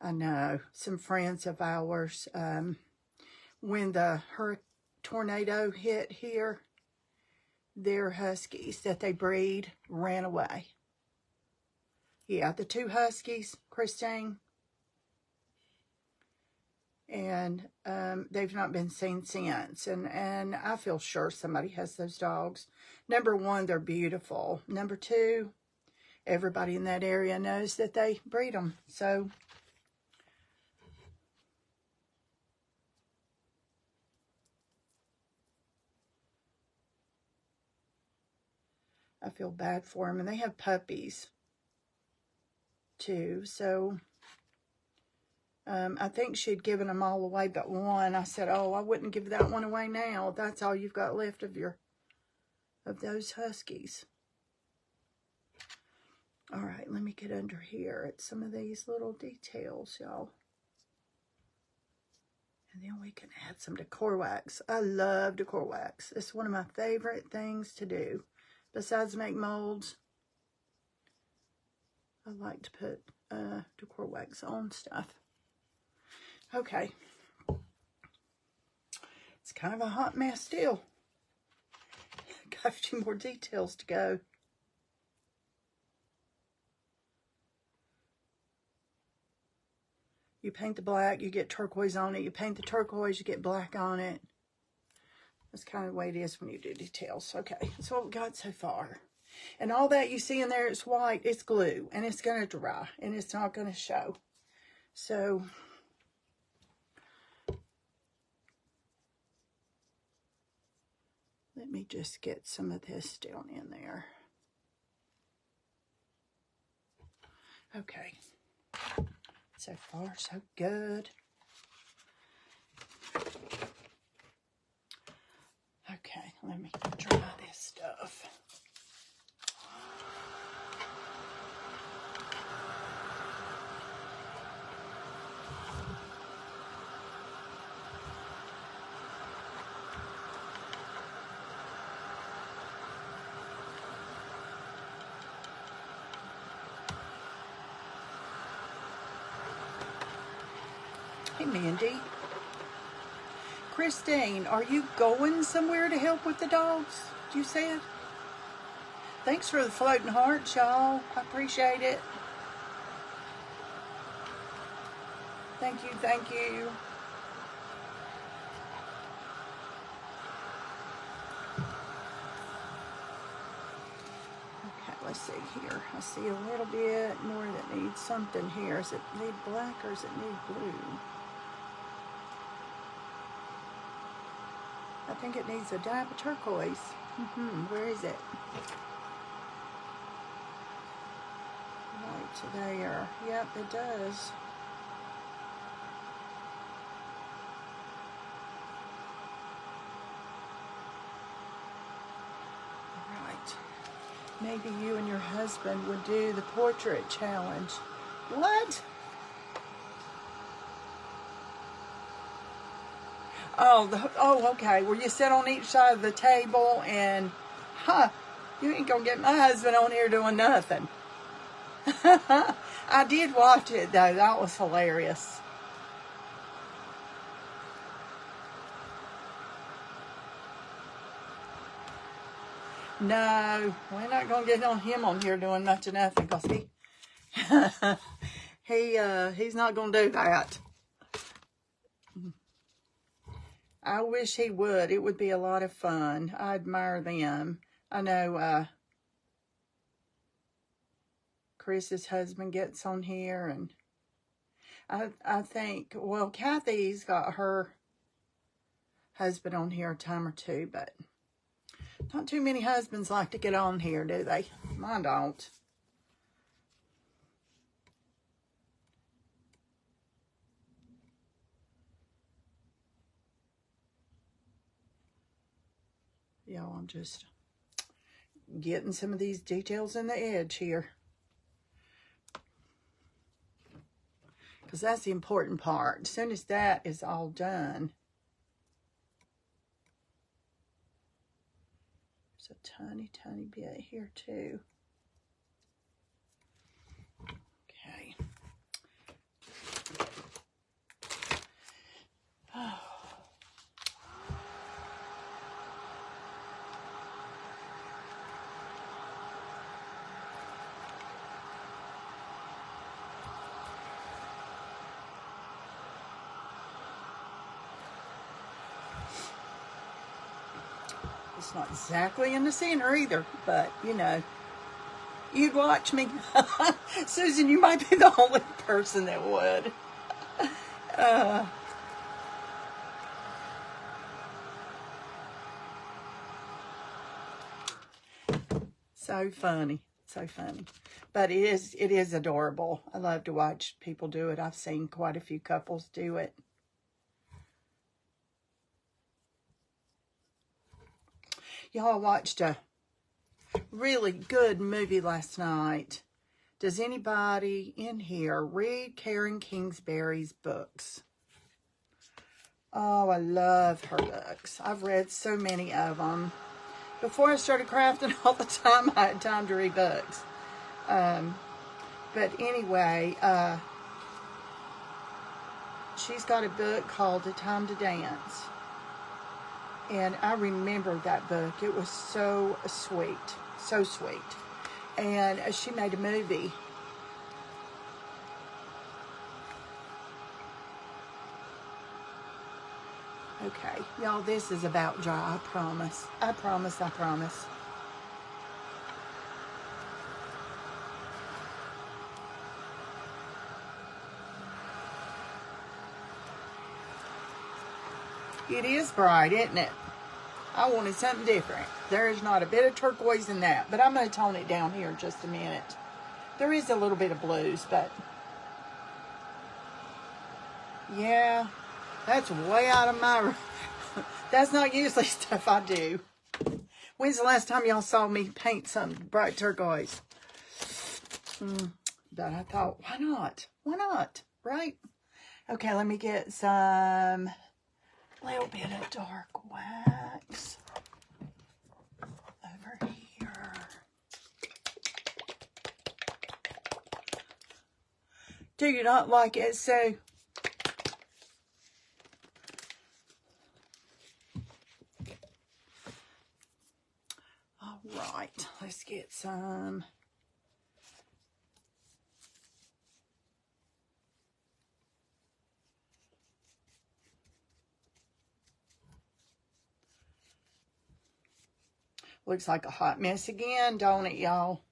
I know some friends of ours, when the tornado hit here, their huskies that they breed ran away. Yeah, the two huskies, Christine, and they've not been seen since. And I feel sure somebody has those dogs. Number one, they're beautiful. Number two, everybody in that area knows that they breed them. So I feel bad for them. And they have puppies too. So I think she'd given them all away but one. I said, oh, I wouldn't give that one away now. That's all you've got left of those huskies. All right, let me get under here at some of these little details, y'all. And then we can add some decor wax. I love decor wax. It's one of my favorite things to do. Besides make molds, I like to put decor wax on stuff. Okay. It's kind of a hot mess still. Got a few more details to go. You paint the black, you get turquoise on it. You paint the turquoise, you get black on it. That's kind of the way it is when you do details. Okay, that's what we got so far. And all that you see in there is white. It's glue, and it's going to dry, and it's not going to show. So, let me just get some of this down in there. Okay. So far, so good. Okay, let me dry this stuff. Hey, Mandy. Christine, are you going somewhere to help with the dogs? You said? Thanks for the floating hearts, y'all. I appreciate it. Thank you, thank you. Okay, let's see here. I see a little bit more that needs something here. Does it need black or does it need blue? I think it needs a dab of turquoise. Where is it? Right there. Yep, it does. Right. Maybe you and your husband would do the portrait challenge. What? Oh, okay. Where you sit on each side of the table and, you ain't gonna get my husband on here doing nothing. I did watch it though. That was hilarious. No, we're not gonna get on him on here doing much of nothing because he's not gonna do that. I wish he would. It would be a lot of fun. I admire them. I know Chris's husband gets on here, and I think, well, Kathy's got her husband on here a time or two, but not too many husbands like to get on here, do they? Mine don't. Y'all, I'm just getting some of these details in the edge here. Because that's the important part. As soon as that is all done. There's a tiny, tiny bit here too. Okay. Oh. It's not exactly in the center either, but you know, you'd watch me. Susan, you might be the only person that would. So funny, so funny. But it is adorable. I love to watch people do it. I've seen quite a few couples do it. Y'all watched a really good movie last night. Does anybody in here read Karen Kingsbury's books? Oh, I love her books. I've read so many of them. Before I started crafting all the time, I had time to read books. But anyway, she's got a book called A Time to Dance. And I remember that book. It was so sweet. So sweet. And she made a movie. Okay, y'all, this is about dry, I promise. I promise, I promise. It is bright, isn't it? I wanted something different. There is not a bit of turquoise in that, but I'm going to tone it down here in just a minute. There is a little bit of blues, but yeah, that's way out of my... That's not usually stuff I do. When's the last time y'all saw me paint some bright turquoise? But I thought, why not? Why not? Right? Okay, let me get some little bit of dark wax over here. Do you not like it, Sue? All right, let's get some. Looks like a hot mess again, don't it, y'all?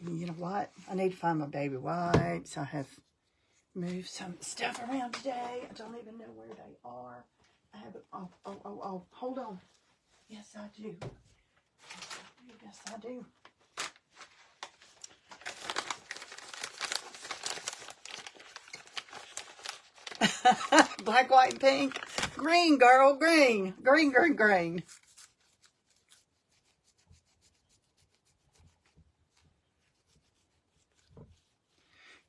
You know what? I need to find my baby wipes. I have moved some stuff around today. I don't even know where they are. I have it. Oh, hold on. Yes, I do. Yes, I do. Black, white, and pink. Green, girl, green. Green, green, green.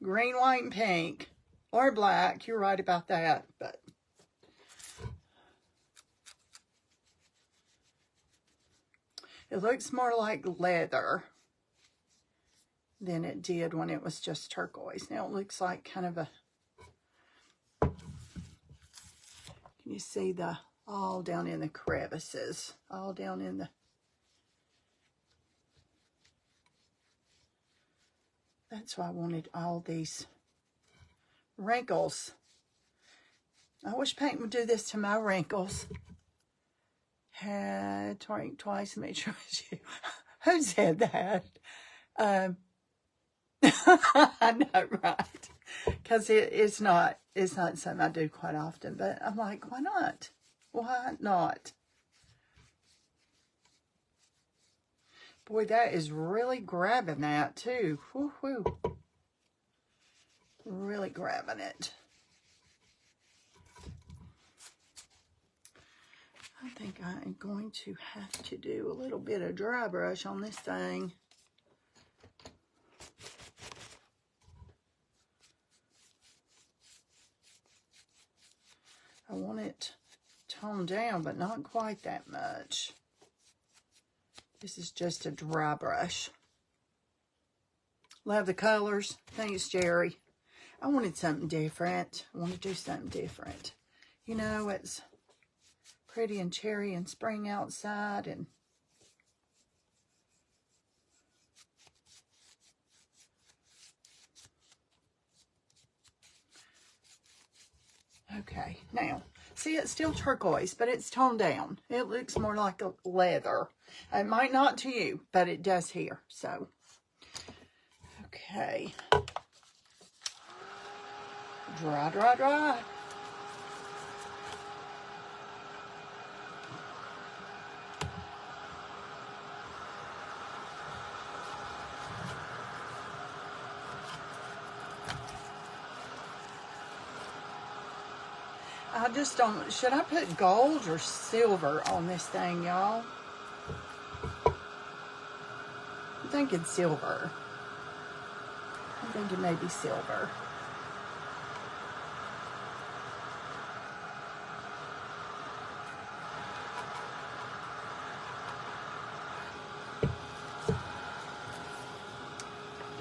Green, white, and pink. Or black. You're right about that. But it looks more like leather than it did when it was just turquoise. Now it looks like kind of a... Can you see the... all down in the crevices. All down in the... That's why I wanted all these wrinkles. I wish paint would do this to my wrinkles. Had drink twice and make sure it's you. Who said that? I know, right? Because it's not something I do quite often. But I'm like, why not? Why not? Boy, that is really grabbing that too. Woo woo. Really grabbing it. I think I am going to have to do a little bit of dry brush on this thing. I want it toned down, but not quite that much. This is just a dry brush. Love the colors. Thanks, Jerry. I wanted something different. I want to do something different. You know, it's pretty and cherry and spring outside, and okay, now see, it's still turquoise, but it's toned down. It looks more like a leather. It might not to you, but it does here. So okay, dry, dry, dry. I just don't, should I put gold or silver on this thing, y'all? I'm thinking silver. I'm thinking maybe silver.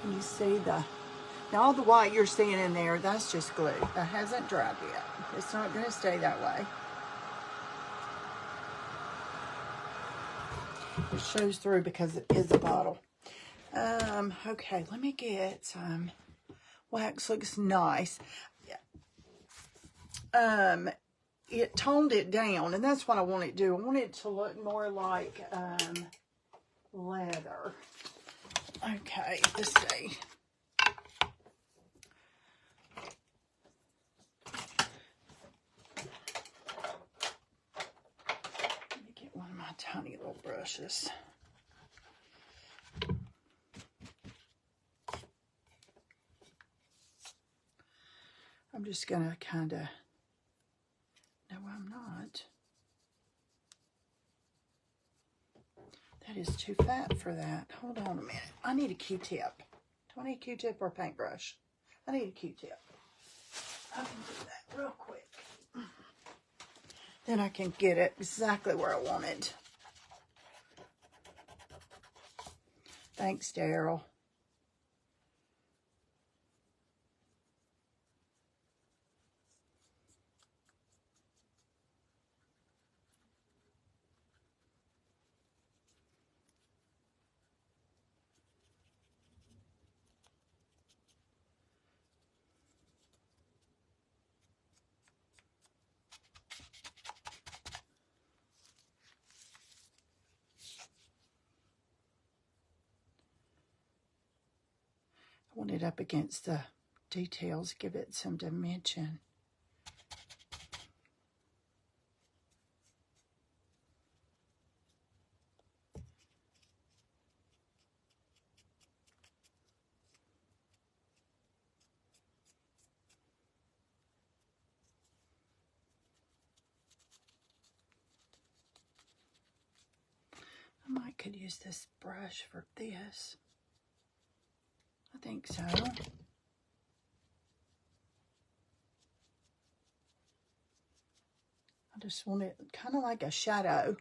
Can you see the... Now, all the white you're seeing in there, that's just glue. That hasn't dried yet. It's not going to stay that way. It shows through because it is a bottle. Okay, let me get some wax. Looks nice. It toned it down, and that's what I want it to do. I want it to look more like leather. Okay, let's see. Let me get one of my tiny little brushes. I'm just going to kind of... No, I'm not. That is too fat for that. Hold on a minute. I need a Q-tip. Do I need a Q-tip or a paintbrush? I need a Q-tip. I can do that real quick. Then I can get it exactly where I want it. Thanks, Daryl. I want it up against the details, give it some dimension. I might could use this brush for this. I think so. I just want it kind of like a shadow.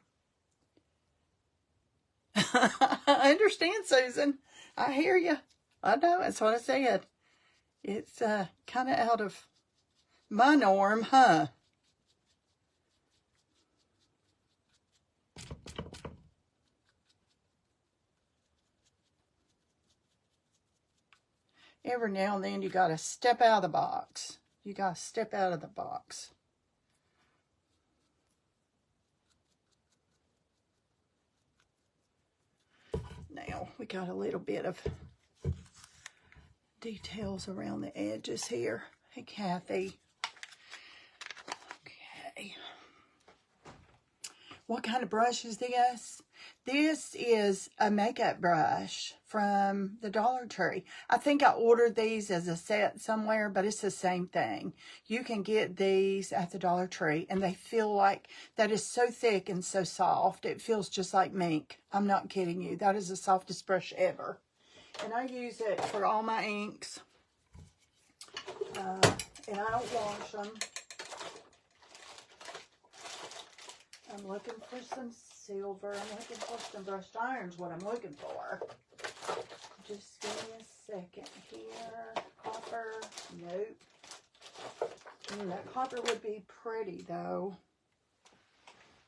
I understand, Susan. I hear you. I know, that's what I said. It's kind of out of my norm, huh? Every now and then you got to step out of the box. You got to step out of the box. Now we got a little bit of details around the edges here. Hey, Kathy. Okay. What kind of brush is this? This is a makeup brush from the Dollar Tree. I think I ordered these as a set somewhere, but it's the same thing. You can get these at the Dollar Tree, and they feel like, that is so thick and so soft. It feels just like mink. I'm not kidding you. That is the softest brush ever. And I use it for all my inks. And I don't wash them. I'm looking for some silver. I'm looking for some brushed irons, what I'm looking for. Just give me a second here. Copper. Nope. That copper would be pretty, though,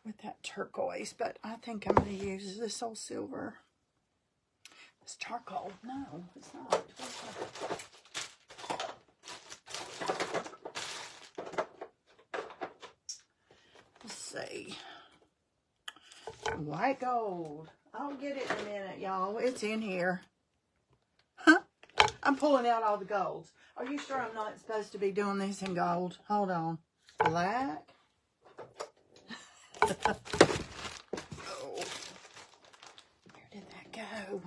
with that turquoise. But I think I'm going to use this old silver. It's charcoal. No, it's not. Let's see. White gold. I'll get it in a minute, y'all. It's in here. Huh? I'm pulling out all the golds. Are you sure I'm not supposed to be doing this in gold? Hold on. Black. Oh. Where did that go?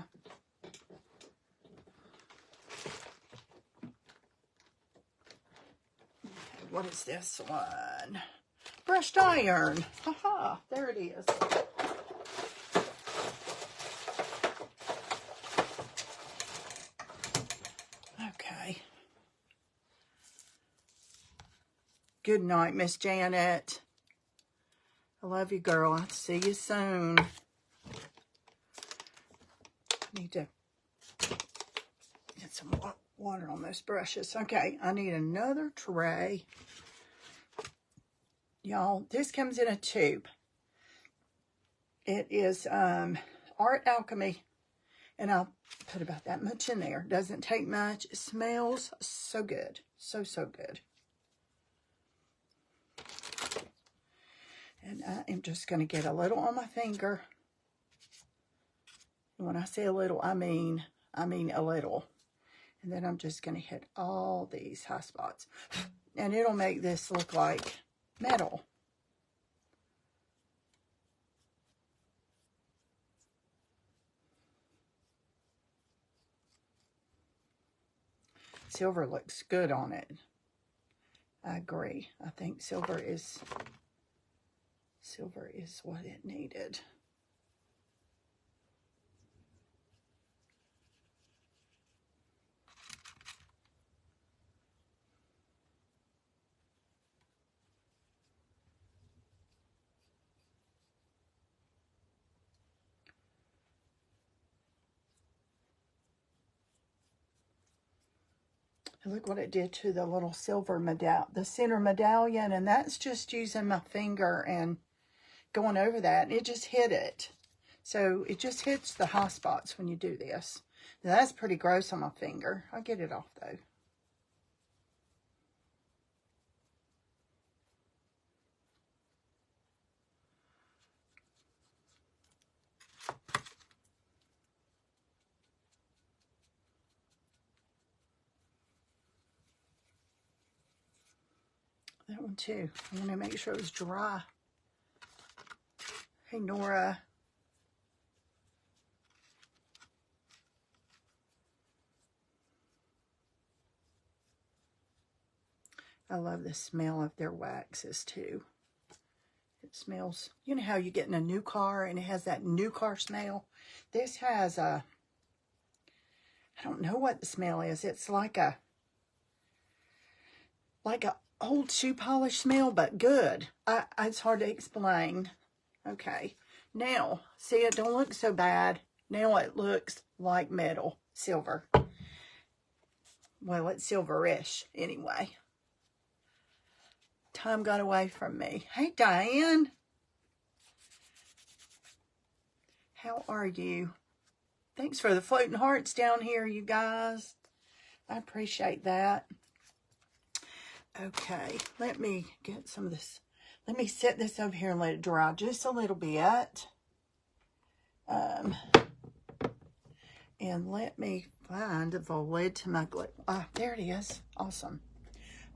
Okay, what is this one? Brushed iron. Haha, there it is. Okay. Good night, Miss Janet. I love you, girl. I'll see you soon. Need to get some water on those brushes. Okay, I need another tray. Y'all, this comes in a tube. It is Art Alchemy. And I'll put about that much in there. Doesn't take much. It smells so good. So, so good. And I am just going to get a little on my finger. And when I say a little, I mean a little. And then I'm just going to hit all these high spots. And it'll make this look like metal. Silver looks good on it. I agree. I think silver is what it needed. Look what it did to the little silver medallion, the center medallion, and that's just using my finger and going over that, and it just hit it. So it just hits the high spots when you do this. Now, that's pretty gross on my finger. I'll get it off though. That one too. I want to make sure it was dry. Hey, Nora. I love the smell of their waxes too. It smells, you know how you get in a new car and it has that new car smell? This has a, I don't know what the smell is. It's like a old shoe polish smell, but good. It's hard to explain. Okay. Now, see, it don't look so bad. Now it looks like metal, silver. Well, it's silverish anyway. Time got away from me. Hey, Diane. How are you? Thanks for the floating hearts down here, you guys. I appreciate that. Okay, let me get some of this. Let me set this over here and let it dry just a little bit. And let me find the lid to my glue. Ah, there it is. Awesome.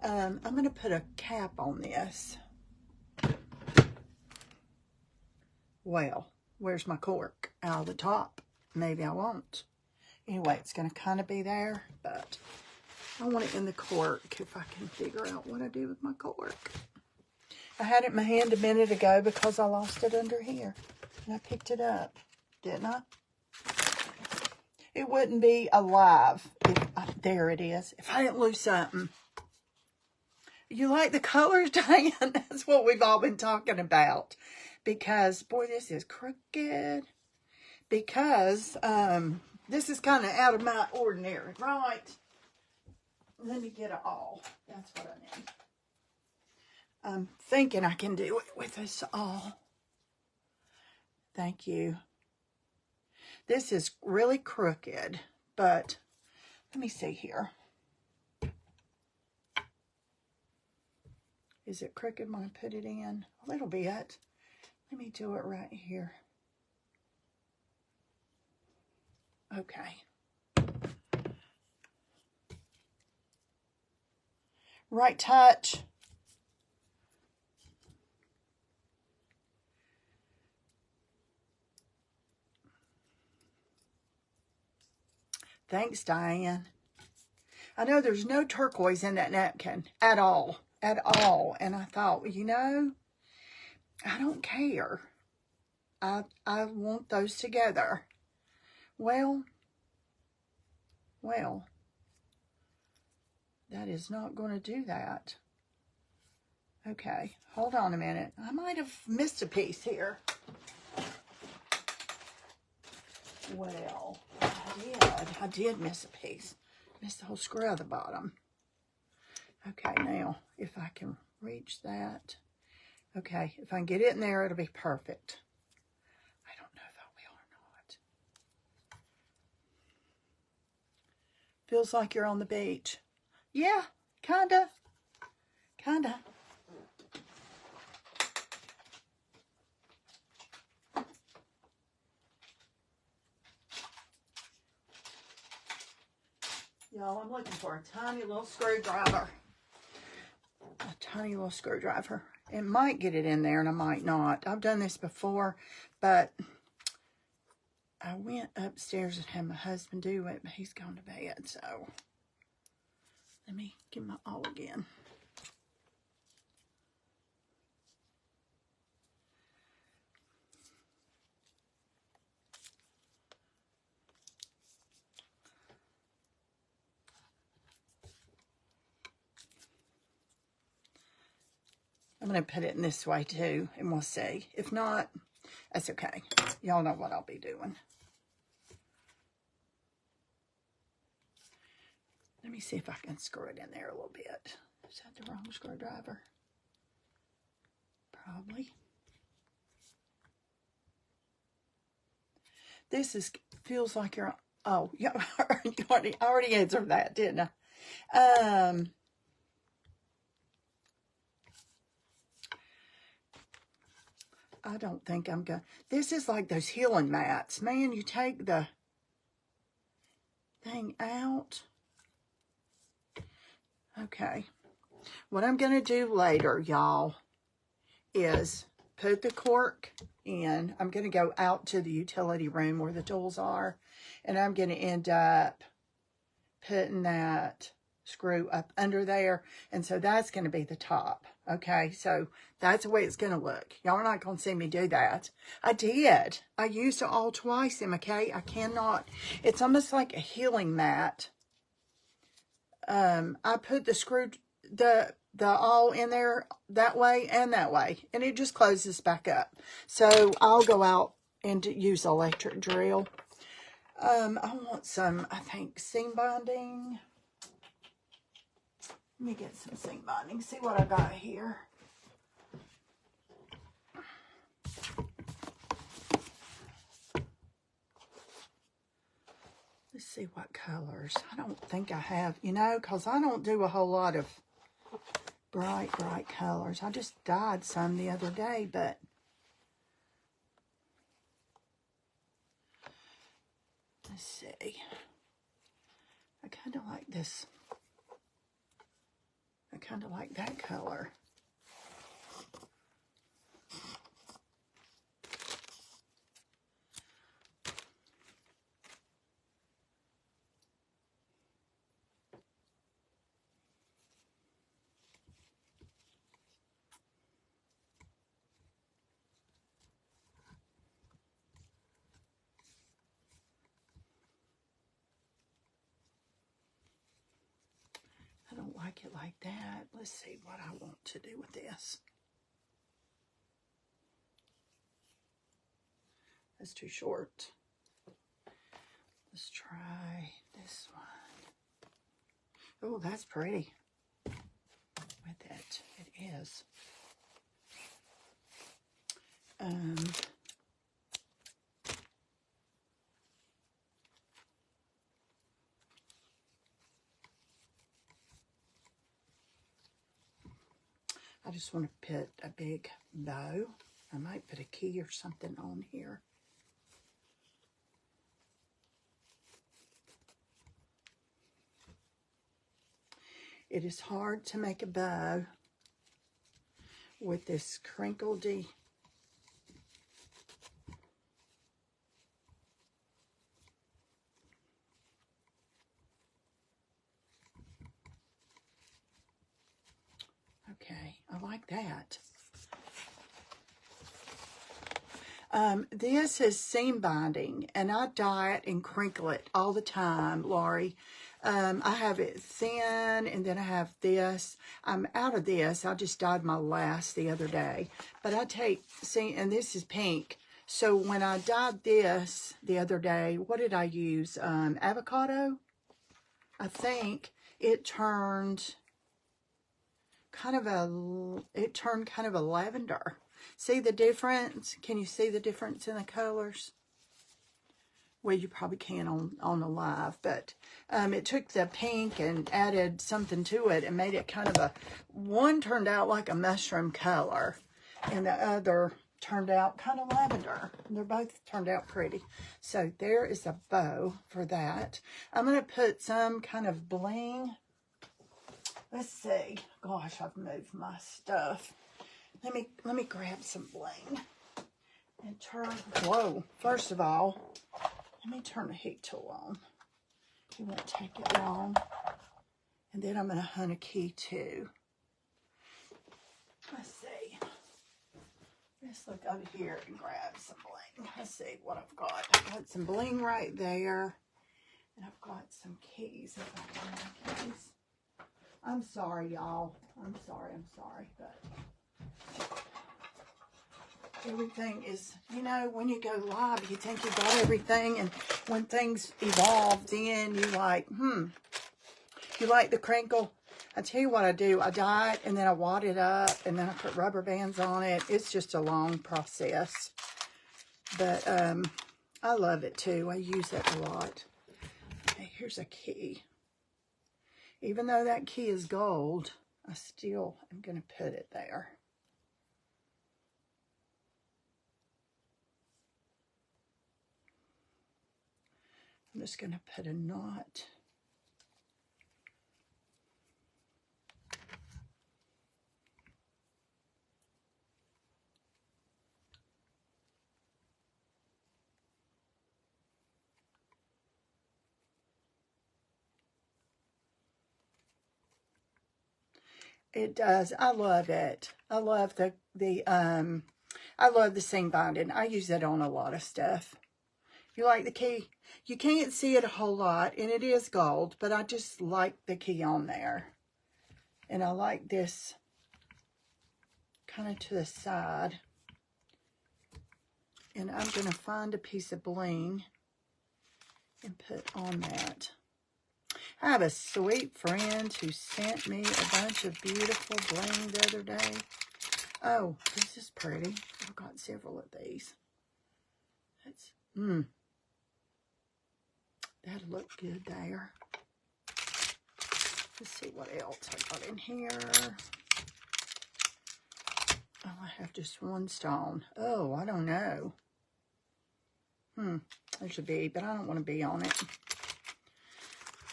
I'm going to put a cap on this. Well, where's my cork? Out of the top. Maybe I won't. Anyway, it's going to kind of be there, but I want it in the cork if I can figure out what I do with my cork. I had it in my hand a minute ago because I lost it under here. And I picked it up, didn't I? It wouldn't be alive. There it is. If I didn't lose something. You like the colors, Diane? That's what we've all been talking about. Because, boy, this is crooked. Because this is kind of out of my ordinary, right? Let me get it all. That's what I need. I'm thinking I can do it with this all. Thank you. This is really crooked, but let me see here. Is it crooked when I put it in? A little bit. Let me do it right here. Okay. Right touch. Thanks, Diane. I know there's no turquoise in that napkin at all. At all. And I thought, well, you know, I don't care. I want those together. Well, that is not going to do that. Okay, hold on a minute. I might have missed a piece here. Well, I did miss a piece. Missed the whole square of the bottom. Okay, now, if I can reach that. Okay, if I can get it in there, it'll be perfect. I don't know if I will or not. Feels like you're on the beach. Yeah, kinda. Kinda. Y'all, I'm looking for a tiny little screwdriver. A tiny little screwdriver. It might get it in there and I might not. I've done this before, but I went upstairs and had my husband do it, but he's gone to bed, so let me get my all again. I'm going to put it in this way too, and we'll see. If not, that's okay. Y'all know what I'll be doing. Let me see if I can screw it in there a little bit. Is that the wrong screwdriver? Probably. This feels like you're, oh, yeah, I already answered that, didn't I? I don't think I'm going to. This is like those healing mats. Man, you take the thing out. Okay. What I'm going to do later, y'all, is put the cork in. I'm going to go out to the utility room where the tools are. And I'm going to end up putting that screw up under there. And so that's going to be the top. Okay, so that's the way it's going to look. Y'all are not going to see me do that. I did. I used it all twice, okay? I cannot. It's almost like a healing mat. I put the all in there that way and that way. And it just closes back up. So I'll go out and use electric drill. I want some, I think, seam binding. Let me get some seam binding, see what I got here. Let's see what colors. I don't think I have, you know, because I don't do a whole lot of bright colors. I just dyed some the other day, but let's see. I kind of like this. I kind of like that color. I don't like it like that. Let's see what I want to do with this. That's too short. Let's try this one. Oh, that's pretty. With it, it is. I just want to put a big bow. I might put a key or something on here. It is hard to make a bow with this crinkledy. Okay, I like that. This is seam binding, and I dye it and crinkle it all the time, Laurie. I have it thin, and then I have this. I'm out of this. I just dyed my last the other day. But I take, see, and this is pink. So when I dyed this the other day, what did I use? Avocado? I think it turned kind of a lavender. See the difference? Can you see the difference in the colors? well, you probably can on the live, but it took the pink and added something to it and made it kind of one turned out like a mushroom color, and the other turned out kind of lavender. They're both turned out pretty. So there is a bow for that. I'm going to put some kind of bling. Let's see. Gosh, I've moved my stuff. Let me grab some bling and turn. Whoa, first of all, let me turn the heat tool on. It won't take it long. And then I'm going to hunt a key too. Let's see. Let's look over here and grab some bling. Let's see what I've got. I've got some bling right there. And I've got some keys. I'm sorry, y'all. I'm sorry. But everything is, you know, when you go live, you think you got everything, and when things evolve, then you like, you like the crinkle. I tell you what I do. I dye it, and then I wad it up, and then I put rubber bands on it. It's just a long process. But I love it, too. I use it a lot. Okay, here's a key. Even though that key is gold, I still am going to put it there. I'm just going to put a knot. It does. I love it. I love I love the seam binding. I use it on a lot of stuff. You like the key? You can't see it a whole lot, and it is gold, but I just like the key on there. And I like this kind of to the side. And I'm going to find a piece of bling and put on that. I have a sweet friend who sent me a bunch of beautiful bling the other day. Oh, this is pretty. I've got several of these. That's, that'll look good there. Let's see what else I got in here. Oh, I have just one stone. Oh, I don't know. There's a bee, but I don't want to be on it.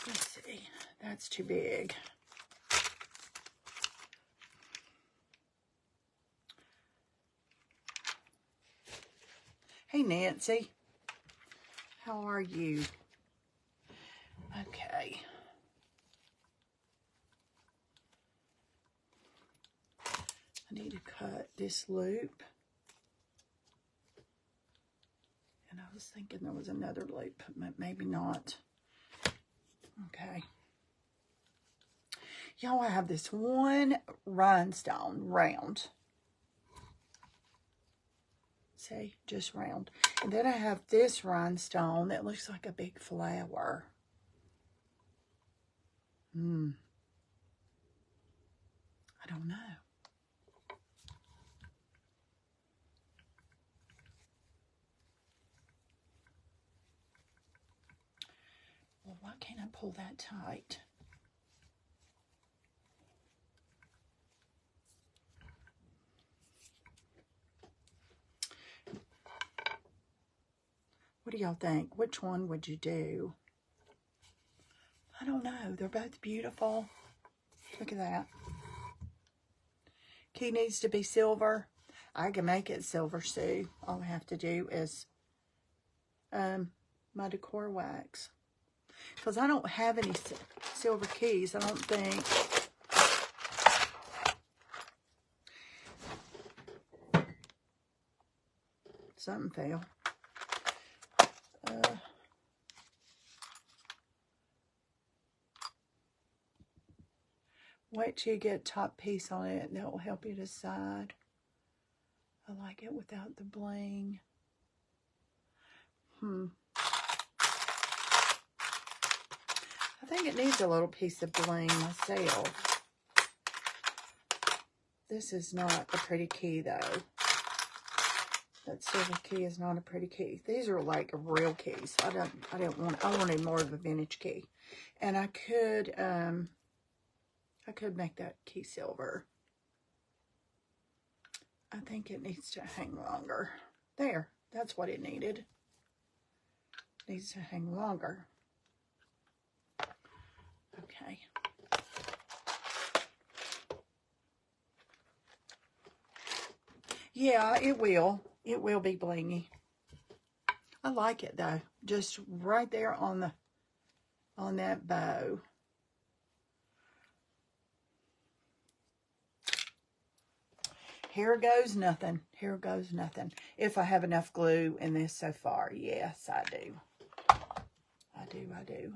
Let's see. That's too big. Hey, Nancy. How are you? Okay. I need to cut this loop. And I was thinking there was another loop, but maybe not. Okay. Y'all, I have this one rhinestone, round. See, just round. And then I have this rhinestone that looks like a big flower. I don't know. Well, why can't I pull that tight? What do y'all think? Which one would you do? I don't know. They're both beautiful. Look at that. Key needs to be silver. I can make it silver, Sue. All I have to do is my Decor wax. Because I don't have any silver keys, I don't think. Something fell. Wait till you get top piece on it. That will help you decide. I like it without the bling. I think it needs a little piece of bling myself. This is not a pretty key though. That silver key is not a pretty key. These are like real keys. I wanted more of a vintage key. And I could make that key silver. I think it needs to hang longer. There, that's what it needed. It needs to hang longer. Okay. Yeah, it will. It will be blingy. I like it though. Just right there on that bow. Here goes nothing. Here goes nothing. If I have enough glue in this so far. Yes, I do. I do.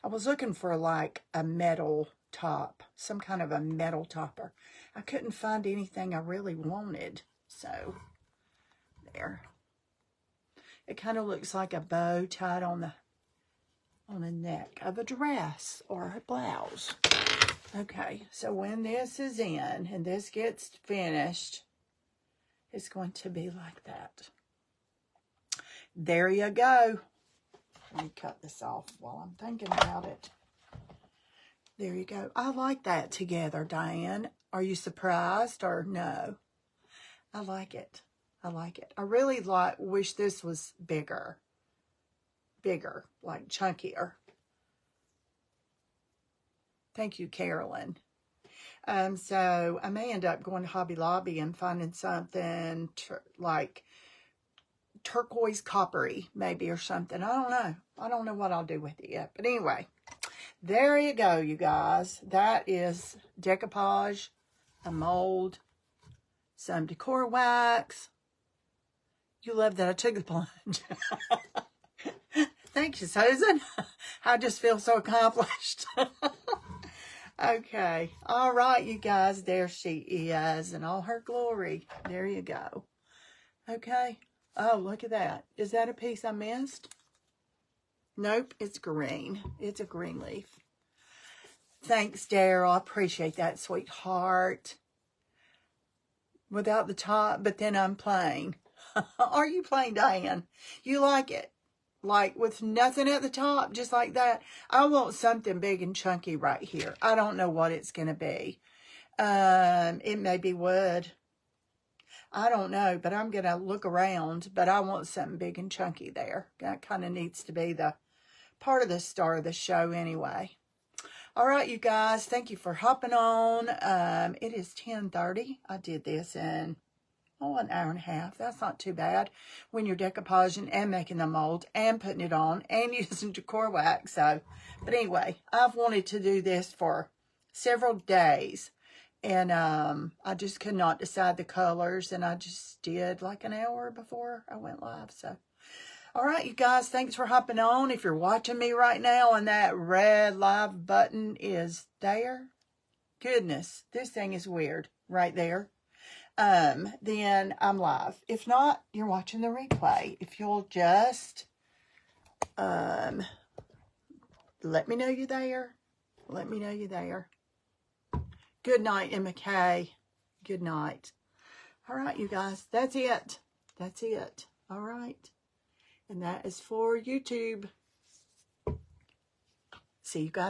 I was looking for like a metal top, some kind of a metal topper. I couldn't find anything I really wanted. So, there. It kind of looks like a bow tied on the neck of a dress or a blouse. Okay, so when this is in and this gets finished, it's going to be like that. There you go. Let me cut this off while I'm thinking about it. There you go. I like that together, Diane. Are you surprised or no? I like it. I like it. I really wish this was bigger. Bigger, like chunkier. Thank you, Carolyn. So I may end up going to Hobby Lobby and finding something like turquoise coppery, maybe, or something. I don't know. I don't know what I'll do with it yet. But anyway, there you go, you guys. That is decoupage, a mold, some decor wax. You love that I took the plunge. Thank you, Susan. I just feel so accomplished. Okay. All right, you guys. There she is in all her glory. There you go. Okay. Oh, look at that. Is that a piece I missed? Nope, it's green. It's a green leaf. Thanks, Daryl. I appreciate that, sweetheart. Without the top, but then I'm plain. Are you plain, Diane? You like it? Like with nothing at the top, just like that? I want something big and chunky right here. I don't know what it's going to be. It may be wood. I don't know, but I'm going to look around. But I want something big and chunky there. That kind of needs to be the part of the star of the show anyway. All right, you guys. Thank you for hopping on. It is 10:30. I did this in, an hour and a half. That's not too bad when you're decoupaging and making the mold and putting it on and using decor wax. So, but anyway, I've wanted to do this for several days. And I just could not decide the colors, and I just did like an hour before I went live. So, all right, you guys, thanks for hopping on. If you're watching me right now and that red live button is there, goodness, this thing is weird right there. Then I'm live. If not, you're watching the replay. If you'll just let me know you're there. Let me know you're there. Good night, Emma Kay. Good night. All right, you guys. That's it. That's it. All right. And that is for YouTube. See you guys.